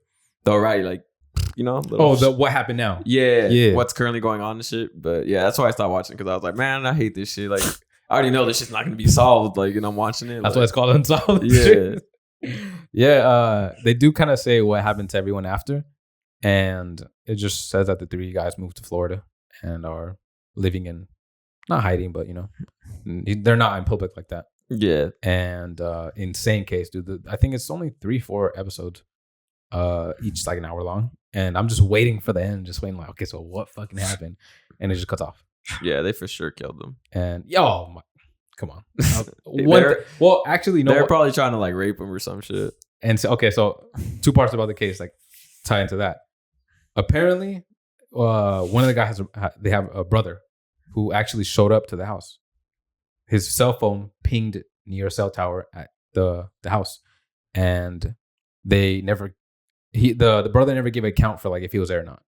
Speaker 2: they'll write like you know. Little
Speaker 1: what happened now?
Speaker 2: yeah, what's currently going on and shit. But yeah, that's why I stopped watching because I was like, man, I hate this shit. Like, I already know this shit's not gonna be solved. Like, and I'm watching it.
Speaker 1: That's
Speaker 2: like,
Speaker 1: why it's called Unsolved.
Speaker 2: Yeah.
Speaker 1: Yeah. They do kind of say what happened to everyone after, and it just says that the 3 guys moved to Florida and are living in, not hiding, but you know, they're not in public like that.
Speaker 2: Yeah.
Speaker 1: And insane case, dude. I think it's only 3-4 episodes, each like an hour long, and I'm just waiting for the end, just waiting like, okay, so what fucking happened? And it just cuts off.
Speaker 2: Yeah, they for sure killed them.
Speaker 1: And come on. Well, actually, no.
Speaker 2: They're probably trying to like rape him or some shit.
Speaker 1: And so, okay, so 2 parts about the case, like tie into that. Apparently, one of the guys they have a brother who actually showed up to the house. His cell phone pinged near a cell tower at the house, and they never. The brother never gave an account for like if he was there or not,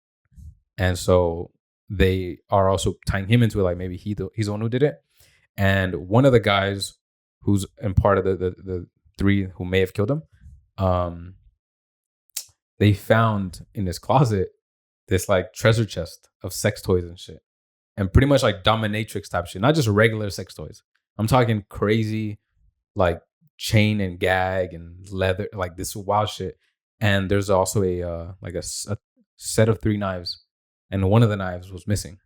Speaker 1: and so they are also tying him into it, like maybe he's the one who did it. And one of the guys who's in part of the 3 who may have killed him, they found in his closet this like treasure chest of sex toys and shit, and pretty much like dominatrix type shit, not just regular sex toys. I'm talking crazy, like chain and gag and leather, like this wild shit. And there's also a set of 3 knives, and one of the knives was missing.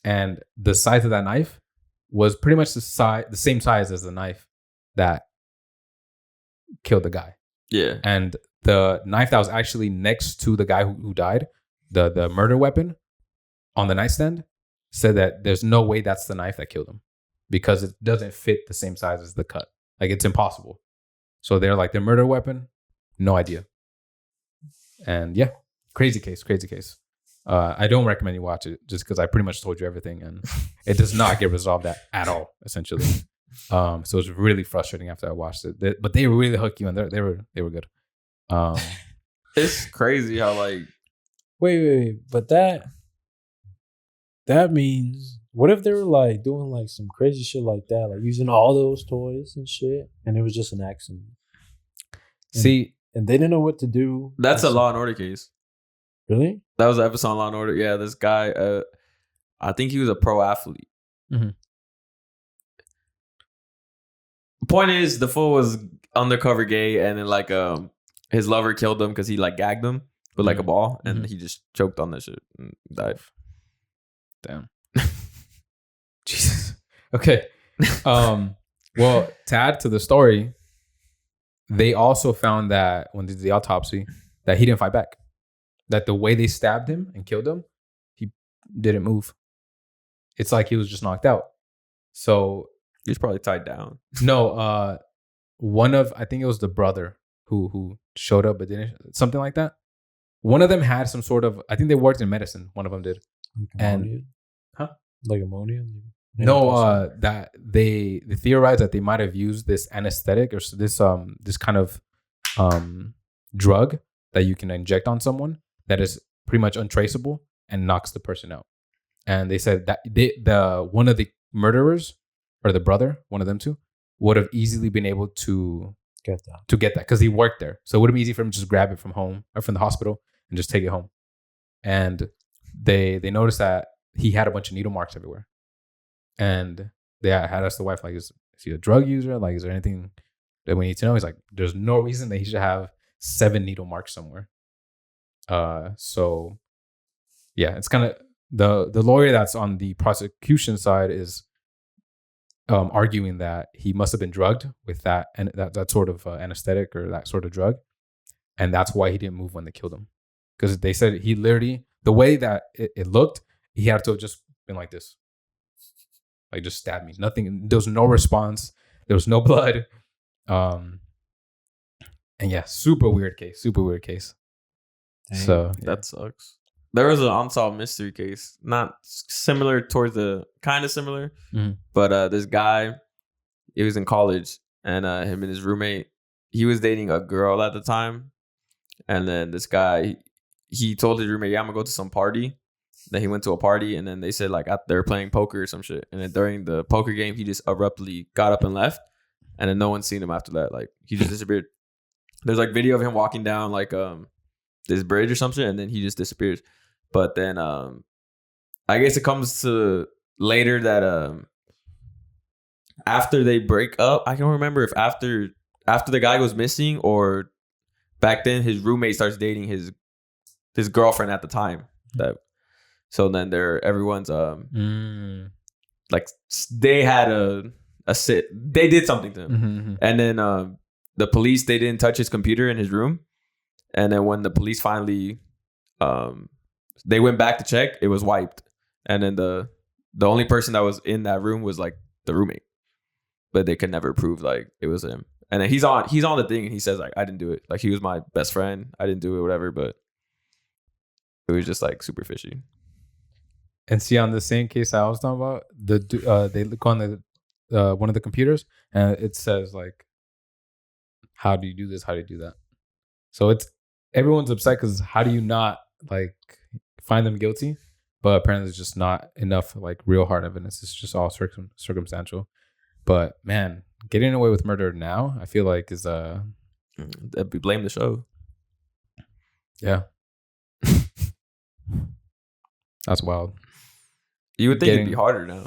Speaker 1: And the size of that knife was pretty much the same size as the knife that killed the guy.
Speaker 2: Yeah.
Speaker 1: And the knife that was actually next to the guy who died, the murder weapon on the nightstand, said that there's no way that's the knife that killed him because it doesn't fit the same size as the cut. Like, it's impossible. So they're like, the murder weapon, no idea. And yeah, crazy case. I don't recommend you watch it just because I pretty much told you everything, and it does not get resolved at all, essentially. So it's really frustrating after I watched it. But they really hook you, and they were good.
Speaker 2: It's crazy how like
Speaker 4: wait, but that means, what if they were like doing like some crazy shit like that, like using all those toys and shit, and it was just an accident? And they didn't know what to do.
Speaker 2: That's a Law and Order case.
Speaker 4: Really?
Speaker 2: That was an episode on Law and Order. Yeah, this guy, I think he was a pro athlete.
Speaker 1: Mm-hmm.
Speaker 2: Point is, the fool was undercover gay, and then like his lover killed him because he like gagged him with like a ball, and he just choked on that shit and died.
Speaker 1: Damn. Jesus. Okay. Well, to add to the story, they also found that when they did the autopsy, that he didn't fight back. That the way they stabbed him and killed him, he didn't move. It's like he was just knocked out. So
Speaker 2: he's probably tied down.
Speaker 1: No, I think it was the brother who showed up but didn't, something like that. One of them had some sort of, I think they worked in medicine. One of them did.
Speaker 4: Like ammonia?
Speaker 1: No, that they theorized that they might have used this anesthetic or this kind of drug that you can inject on someone that is pretty much untraceable and knocks the person out. And they said that the one of the murderers or the brother, one of them two, would have easily been able to get that because he worked there. So it would have been easy for him to just grab it from home or from the hospital and just take it home. And they noticed that he had a bunch of needle marks everywhere. And they had asked the wife, like, is he a drug user? Like, is there anything that we need to know? He's like, there's no reason that he should have 7 needle marks somewhere. So yeah, it's kind of the lawyer that's on the prosecution side is arguing that he must have been drugged with that and that sort of anesthetic or that sort of drug, and that's why he didn't move when they killed him. Because they said he literally, the way that it looked, he had to have just been like this, like just stabbed me. Nothing. There was no response. There was no blood. And yeah, super weird case. Dang. So yeah.
Speaker 2: That sucks. There was an unsolved mystery case, not similar towards the kind of similar, but this guy, he was in college, and him and his roommate, he was dating a girl at the time, and then this guy, he told his roommate, "Yeah, I'm gonna go to some party." Then he went to a party, and then they said like they were playing poker or some shit, and then during the poker game, he just abruptly got up and left, and then no one's seen him after that. Like he just disappeared. There's like video of him walking down like this bridge or something, and then he just disappears. But then I guess it comes to later that after they break up, I don't remember if after the guy goes missing or back then his roommate starts dating his girlfriend at the time. So then everyone's like they had a sit. They did something to him,
Speaker 1: Mm-hmm.
Speaker 2: and then the police, they didn't touch his computer in his room, and then when the police finally they went back to check, it was wiped, and then the only person that was in that room was like the roommate, but they could never prove like it was him. And then he's on the thing and he says like, I didn't do it, like he was my best friend, I didn't do it, whatever, but it was just like super fishy.
Speaker 1: And see, on the same case I was talking about, they look on the one of the computers and it says like, how do you do this? How do you do that? So it's everyone's upset because how do you not like find them guilty? But apparently it's just not enough like real hard evidence. It's just all circumstantial. But man, getting away with murder now, I feel like is
Speaker 2: We blame the show.
Speaker 1: Yeah. That's wild.
Speaker 2: You would think it'd be harder now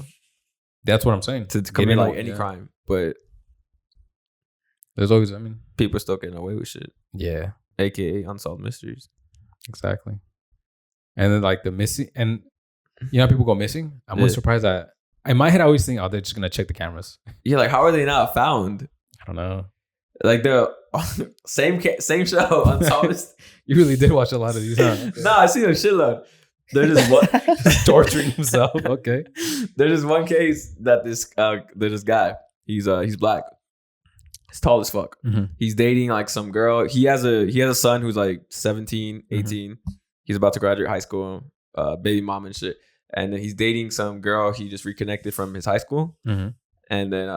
Speaker 1: That's what I'm saying.
Speaker 2: to commit like any crime, but
Speaker 1: There's always, I mean,
Speaker 2: people are still getting away with shit.
Speaker 1: yeah,
Speaker 2: AKA Unsolved Mysteries.
Speaker 1: exactly. And then like the missing, and you know how people go missing? I'm always surprised that in my head I always think, oh, they're just gonna check the cameras.
Speaker 2: Yeah, like how are they not found?
Speaker 1: I don't know.
Speaker 2: Like the same show, Unsolved.
Speaker 1: You really did watch a lot of these, huh?
Speaker 2: Nah, I see a shitload. There's just one
Speaker 1: Torturing himself. Okay.
Speaker 2: There's just one case that there's this guy. He's black. He's tall as fuck.
Speaker 1: Mm-hmm.
Speaker 2: He's dating like some girl. He has a son who's like 17, 18. Mm-hmm. He's about to graduate high school, baby mom and shit. And then he's dating some girl he just reconnected from his high school.
Speaker 1: Mm-hmm.
Speaker 2: And then,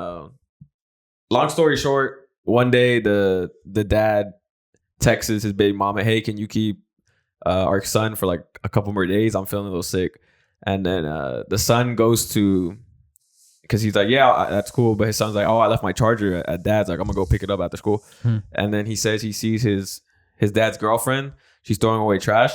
Speaker 2: long story short, one day the dad texts his baby mama, "Hey, can you keep our son for like a couple more days? I'm feeling a little sick." And then the son goes to, because he's like, "Yeah, that's cool." But his son's like, "Oh, I left my charger at dad's. Like, I'm gonna go pick it up after school." And then he says he sees his dad's girlfriend. She's throwing away trash.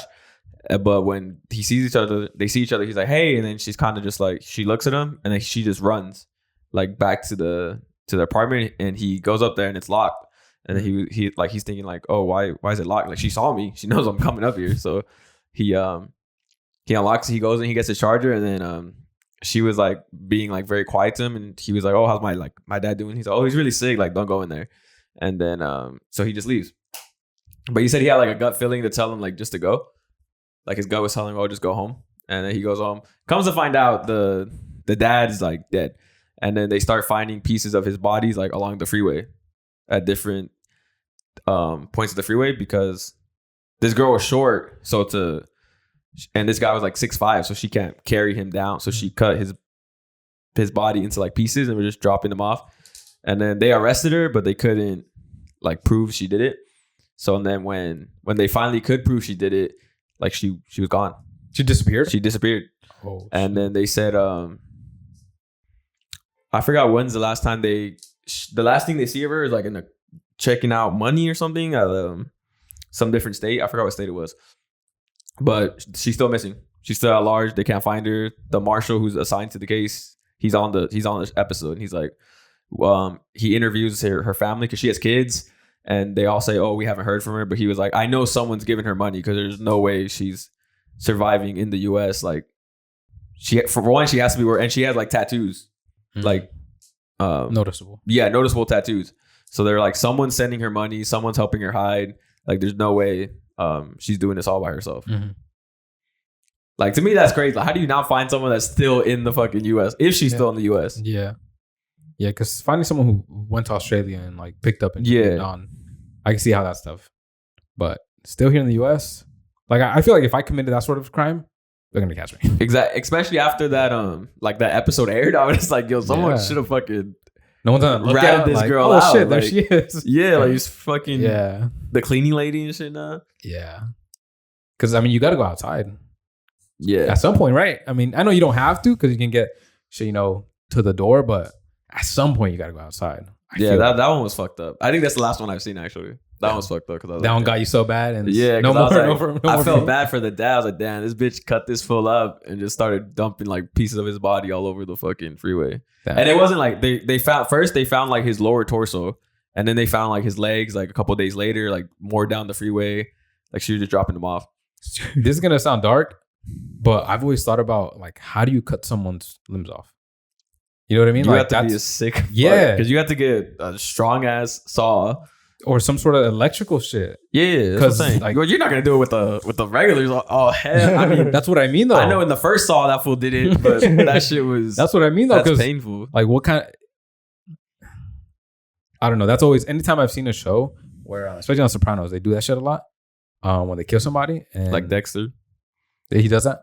Speaker 2: But when he sees each other, they see each other. He's like, "Hey," and then she's kind of just like, she looks at him, and then she just runs like back to the apartment, and he goes up there and it's locked. And then he's thinking like, "Oh, why is it locked? Like she saw me, she knows I'm coming up here." So he unlocks it, he goes and he gets his charger, and then she was like being like very quiet to him, and he was like, "Oh, how's my dad doing?" He's like, "Oh, he's really sick. Like, don't go in there." And then so he just leaves. But he said he had like a gut feeling to tell him like just to go. Like his gut was telling him, "Oh, just go home." And then he goes home. Comes to find out the dad is like dead. And then they start finding pieces of his bodies like along the freeway at different points of the freeway, because this girl was short, and this guy was like 6'5", so she can't carry him down. So she cut his body into like pieces and was just dropping them off. And then they arrested her, but they couldn't like prove she did it. So and then when they finally could prove she did it, like she was gone.
Speaker 1: She disappeared?
Speaker 2: She disappeared.
Speaker 1: Oh,
Speaker 2: and then they said, I forgot when's the last time the last thing they see of her is like in a checking out money or something at some different state. I forgot what state it was, but she's still missing. She's still at large. They can't find her. The marshal who's assigned to the case, he's on this episode, and he's like, he interviews her family because she has kids, and they all say, "Oh, we haven't heard from her." But he was like, "I know someone's giving her money because there's no way she's surviving in the U.S. Like, for one, she has to be and she has like tattoos, like
Speaker 1: noticeable. Yeah,
Speaker 2: noticeable tattoos. So they're like, someone's sending her money, someone's helping her hide. Like, there's no way she's doing this all by herself. Mm-hmm. Like, to me, that's crazy. Like, how do you not find someone that's still in the fucking U.S. if she's still in the U.S.?
Speaker 1: Yeah. Yeah, because finding someone who went to Australia and like picked up and on, I can see how that's tough. But still here in the U.S., like I feel like if I committed that sort of crime, they're gonna catch me.
Speaker 2: Exactly. Especially after that like that episode aired, I was just like, yo, someone should have fucking
Speaker 1: no one's gonna look at
Speaker 2: this
Speaker 1: like,
Speaker 2: girl
Speaker 1: oh
Speaker 2: out.
Speaker 1: Shit,
Speaker 2: like,
Speaker 1: there she is.
Speaker 2: Yeah, like he's fucking
Speaker 1: the
Speaker 2: cleaning lady and shit now.
Speaker 1: Yeah. Because I mean, you got to go outside.
Speaker 2: Yeah.
Speaker 1: At some point, right? I mean, I know you don't have to because you can get shit, to the door, but at some point you got to go outside.
Speaker 2: That one was fucked up. I think that's the last one I've seen, actually. That was fucked up. Cause
Speaker 1: that one got you so bad, and
Speaker 2: yeah,
Speaker 1: no more,
Speaker 2: I felt bad for the dad. I was like, damn, this bitch cut this fool up and just started dumping like pieces of his body all over the fucking freeway. Damn. And it wasn't like they found like his lower torso, and then they found like his legs like a couple of days later, like more down the freeway. Like she was just dropping them off.
Speaker 1: This is gonna sound dark, but I've always thought about like, how do you cut someone's limbs off? You know what I mean?
Speaker 2: You
Speaker 1: like
Speaker 2: have to be a sick, because you have to get a strong ass saw
Speaker 1: or some sort of electrical shit.
Speaker 2: Yeah, because like, well, you're not gonna do it with the regulars. Oh hell, I mean,
Speaker 1: that's what I mean though.
Speaker 2: I know in the first saw that fool did it, but that shit was.
Speaker 1: That's what I mean though.
Speaker 2: That's painful.
Speaker 1: Like what kind of? I don't know. That's always anytime I've seen a show where, especially on Sopranos, they do that shit a lot. When they kill somebody, and
Speaker 2: like Dexter,
Speaker 1: he does that.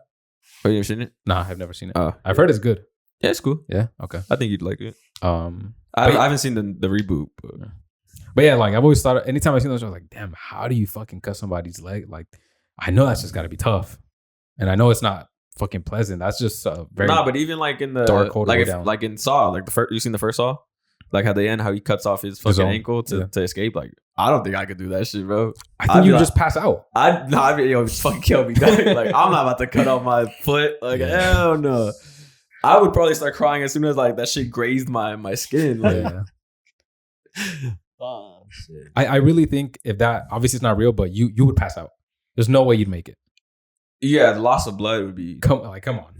Speaker 2: Oh, you ever seen it?
Speaker 1: Nah, I've never seen it.
Speaker 2: Oh,
Speaker 1: I've heard it's good.
Speaker 2: Yeah, it's cool.
Speaker 1: Yeah, okay.
Speaker 2: I think you'd like it. I haven't seen the reboot,
Speaker 1: but yeah, like I've always thought. Anytime I've seen those shows, like, damn, how do you fucking cut somebody's leg? Like, I know that's just got to be tough, and I know it's not fucking pleasant. That's just very
Speaker 2: but even like in the
Speaker 1: dark hole
Speaker 2: like in Saw, like you seen the first Saw, like how they end how he cuts off his fucking ankle to escape. Like, I don't think I could do that shit, bro.
Speaker 1: I think you just pass out.
Speaker 2: I'd be fucking kill me. Like, I'm not about to cut off my foot. Like, hell no. I would probably start crying as soon as like that shit grazed my skin. Like,
Speaker 1: oh shit. I really think if that, obviously it's not real, but you would pass out. There's no way you'd make it.
Speaker 2: Yeah, the loss of blood would be
Speaker 1: come on.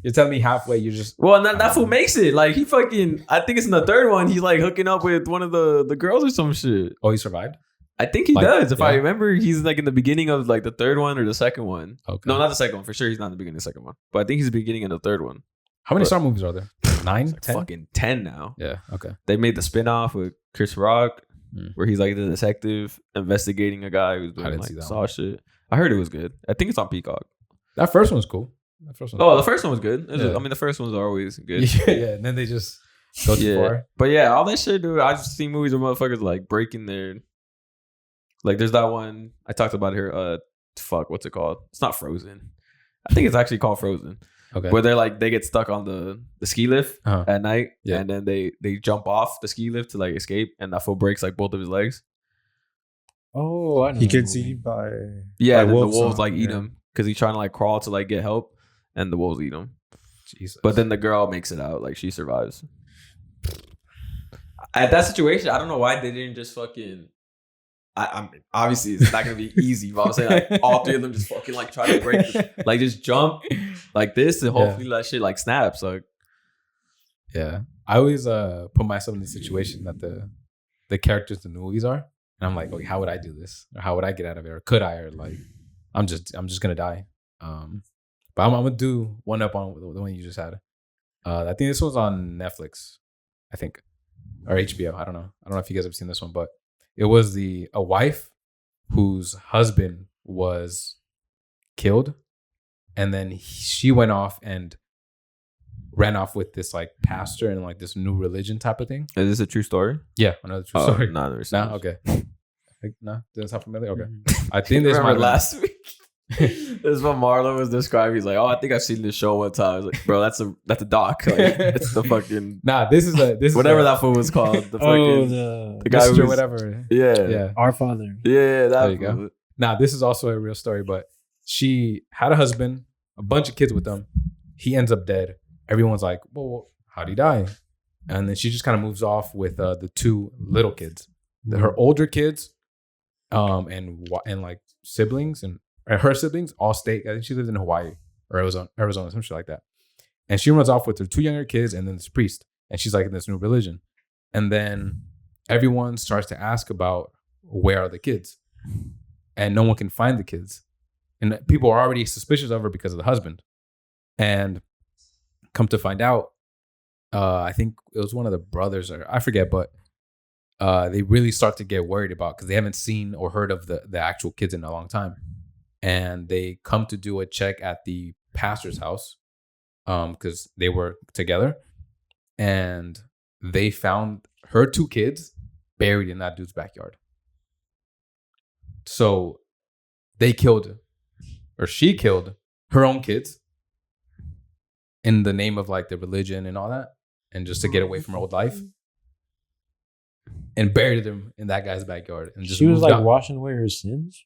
Speaker 1: You're telling me halfway you're just
Speaker 2: that fool makes it. Like he fucking, I think it's in the third one, he's like hooking up with one of the girls or some shit.
Speaker 1: Oh, he survived?
Speaker 2: I think he does. If I remember, he's like in the beginning of like the third one or the second one.
Speaker 1: Okay.
Speaker 2: No, not the second one. For sure he's not in the beginning of the second one. But I think he's the beginning of the third one.
Speaker 1: How many Saw movies are there? 9?
Speaker 2: Like 10? Fucking 10 now.
Speaker 1: Yeah, okay.
Speaker 2: They made the spin-off with Chris Rock, where he's like the detective investigating a guy who's doing like Saw shit. I heard it was good. I think it's on Peacock.
Speaker 1: That first one's cool.
Speaker 2: The first one was good. I mean, the first ones are always good.
Speaker 1: Yeah, and then they just go too far.
Speaker 2: But yeah, all that shit, dude. I've seen movies where motherfuckers like breaking their. Like, there's that one I talked about here. What's it called? It's not Frozen. I think it's actually called Frozen.
Speaker 1: Okay.
Speaker 2: Where they're like, they get stuck on the ski lift at night, and then they jump off the ski lift to like escape, and that fool breaks like both of his legs.
Speaker 4: Oh, I know.
Speaker 3: He gets eaten by
Speaker 2: the wolves like eat him because he's trying to like crawl to like get help, and the wolves eat him.
Speaker 1: Jesus.
Speaker 2: But then the girl makes it out, like she survives. At that situation, I don't know why they didn't just fucking. I mean, obviously it's not gonna be easy, but I'm saying like all three of them just fucking like try to break, like just jump like this, and hopefully that shit like snaps. Like,
Speaker 1: yeah, I always put myself in the situation that the characters in the movies are, and I'm like, okay, how would I do this, or how would I get out of it, or could I, or like, I'm just gonna die. But I'm gonna do one up on the one you just had. I think this was on Netflix, I think, or HBO. I don't know if you guys have seen this one, but. It was a wife whose husband was killed, and then she went off and ran off with this like pastor and like this new religion type of thing.
Speaker 2: Is this a true story?
Speaker 1: Yeah, another true story.
Speaker 2: No,
Speaker 1: okay. No, doesn't sound familiar. Okay, I think this
Speaker 2: remember last week. This is what Marlow was describing. He's like, "Oh, I think I've seen this show one time." I was like, "Bro, that's a doc. Like, it's the fucking
Speaker 1: this is
Speaker 2: whatever that fool was called. The fucking
Speaker 4: the
Speaker 2: guy
Speaker 1: or whatever.
Speaker 2: Yeah,
Speaker 4: Our Father.
Speaker 2: Yeah, that.
Speaker 1: There you go. This is also a real story, but she had a husband, a bunch of kids with them. He ends up dead. Everyone's like, "Well, how'd he die?" And then she just kind of moves off with the two little kids, her older kids, and like siblings and. Her siblings all stay. I think she lives in Hawaii or Arizona, some shit like that. And she runs off with her two younger kids and then this priest. And she's like in this new religion. And then everyone starts to ask about where are the kids, and no one can find the kids. And people are already suspicious of her because of the husband. And come to find out, I think it was one of the brothers, or I forget, but they really start to get worried about because they haven't seen or heard of the actual kids in a long time. And they come to do a check at the pastor's house because they were together. And they found her two kids buried in that dude's backyard. So she killed her own kids in the name of like the religion and all that. And just to get away from her old life. and buried him in that guy's backyard. And just
Speaker 4: She was
Speaker 1: moved
Speaker 4: like
Speaker 1: out.
Speaker 4: washing away her sins.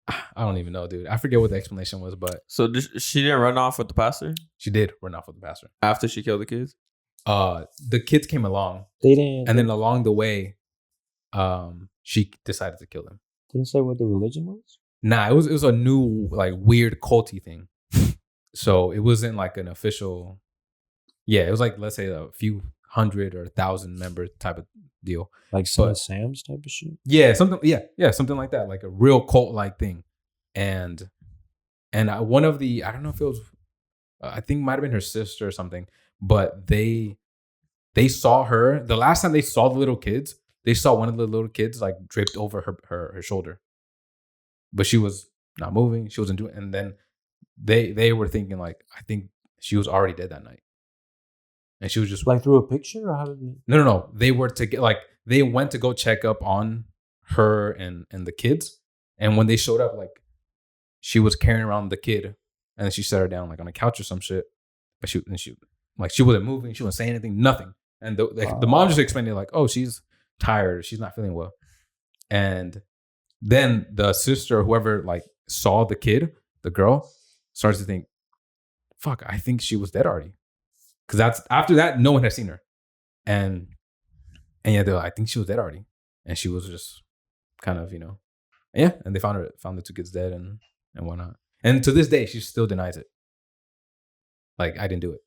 Speaker 1: I don't even know, dude. I forget what the explanation was, but
Speaker 2: So she didn't run off with the pastor
Speaker 1: she did run off with the pastor.
Speaker 2: after she killed the kids?
Speaker 1: The kids came along,
Speaker 4: They didn't.
Speaker 1: and then along the way, she decided to kill them.
Speaker 4: Didn't say what the religion was.
Speaker 1: Nah, it was a new like weird culty thing. So it wasn't like an official. Yeah, it was like, let's say a few hundred or 1,000 member type of deal.
Speaker 4: Like Son
Speaker 1: But-
Speaker 4: of Sam's type of shit.
Speaker 1: Yeah, something. Yeah, something like that, like a real cult like thing. And one of the, I don't know if it was, I think it might have been her sister or something, but they saw her the last time they saw the little kids. They saw one of the little kids like draped over her shoulder, but she was not moving. She wasn't doing. And then they were thinking like, I think she was already dead that night, and she was just
Speaker 4: Like through a picture, or how did they?
Speaker 1: no. They were to get like they went to go check up on her and the kids, and when they showed up, like she was carrying around the kid, and then she set her down like on a couch or some shit, but she like she wasn't moving, she wasn't saying anything, nothing. And the mom just explained it like, oh, she's tired, she's not feeling well. And then the sister, whoever like saw the kid, the girl, starts to think, fuck, I think she was dead already. Because that's after that, no one has seen her. And yeah, they're like, I think she was dead already. And she was just kind of, yeah. And they found the two kids dead and whatnot. And to this day, she still denies it. Like, I didn't do it.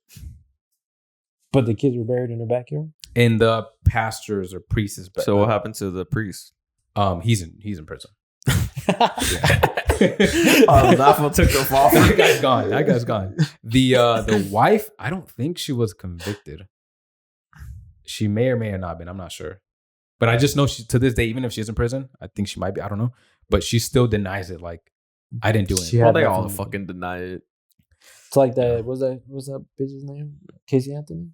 Speaker 4: But the kids were buried in her backyard.
Speaker 1: In the pastor's or priest's bed.
Speaker 2: So what happened to the priest?
Speaker 1: He's in prison.
Speaker 2: That one took the fall.
Speaker 1: That guy's gone. The wife, I don't think she was convicted. She may or may have not been. I'm not sure. But I just know she, to this day, even if she's in prison, I think she might be. I don't know. But she still denies it. Like, I didn't do it.
Speaker 4: She
Speaker 2: Well,
Speaker 4: had
Speaker 2: they all
Speaker 4: nothing-
Speaker 2: fucking deny it.
Speaker 4: It's like that. What's that bitch's name? Casey Anthony.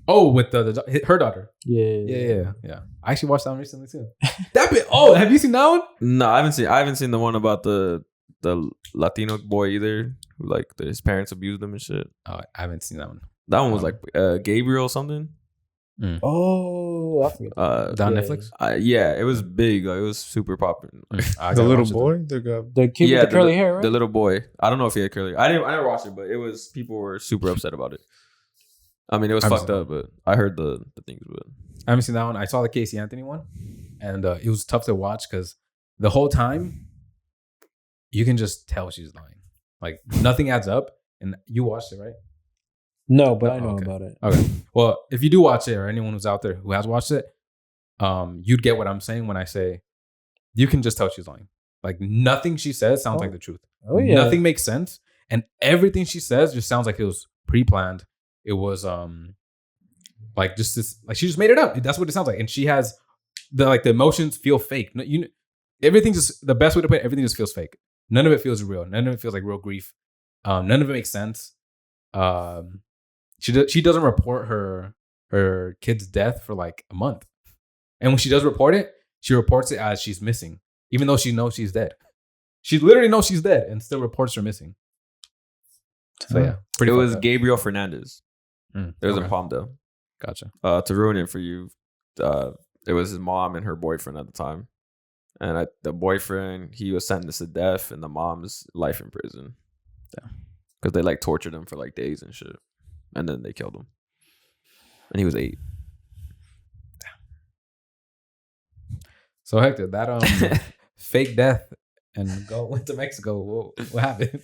Speaker 1: Oh, with her daughter.
Speaker 4: Yeah.
Speaker 1: Yeah. I actually watched that one recently too. That bit. Oh, have you seen that one?
Speaker 2: No, I haven't seen the one about the Latino boy either, who like his parents abused him and shit.
Speaker 1: Oh, I haven't seen that one.
Speaker 2: That one was like Gabriel something.
Speaker 4: Oh, I forget.
Speaker 1: Is that on
Speaker 4: Yeah.
Speaker 1: Netflix?
Speaker 2: Yeah, it was big. Like, it was super popular.
Speaker 1: I
Speaker 3: The
Speaker 1: gotta
Speaker 3: little
Speaker 1: watch it
Speaker 3: boy, the guy.
Speaker 4: The kid
Speaker 2: Yeah,
Speaker 4: with the curly hair, right?
Speaker 2: The little boy. I don't know if he had curly. I never watched it, but it was people were super upset about it. I mean, it was
Speaker 1: I
Speaker 2: fucked
Speaker 1: haven't
Speaker 2: up, but I heard the things. But
Speaker 1: I haven't seen that one. I saw the Casey Anthony one, and it was tough to watch because the whole time you can just tell she's lying. Like nothing adds up. And you watched it, right?
Speaker 4: No, but I know
Speaker 1: Okay.
Speaker 4: about it.
Speaker 1: Okay. Well, if you do watch it, or anyone who's out there who has watched it, you'd get what I'm saying when I say you can just tell she's lying. Like nothing she says sounds like the truth.
Speaker 4: Oh yeah.
Speaker 1: Nothing makes sense, and everything she says just sounds like it was pre-planned. It was like just this, like she just made it up. That's what it sounds like, and she has the emotions feel fake. Everything just, the best way to put it, everything just feels fake. None of it feels real. None of it feels like real grief. None of it makes sense. She doesn't report her kid's death for like a month, and when she does report it, she reports it as she's missing, even though she knows she's dead. She literally knows she's dead and still reports her missing. So yeah,
Speaker 2: it was
Speaker 1: fucked up.
Speaker 2: Gabriel Fernandez.
Speaker 1: Mm,
Speaker 2: It was in
Speaker 1: okay.
Speaker 2: Palmdale.
Speaker 1: Gotcha.
Speaker 2: To ruin it for you, it was his mom and her boyfriend at the time, and the boyfriend, he was sentenced to death, and the mom's life in prison. Yeah, because they like tortured him for like days and shit, and then they killed him, and he was 8.
Speaker 1: So Hector, that fake death and went to Mexico. What happened?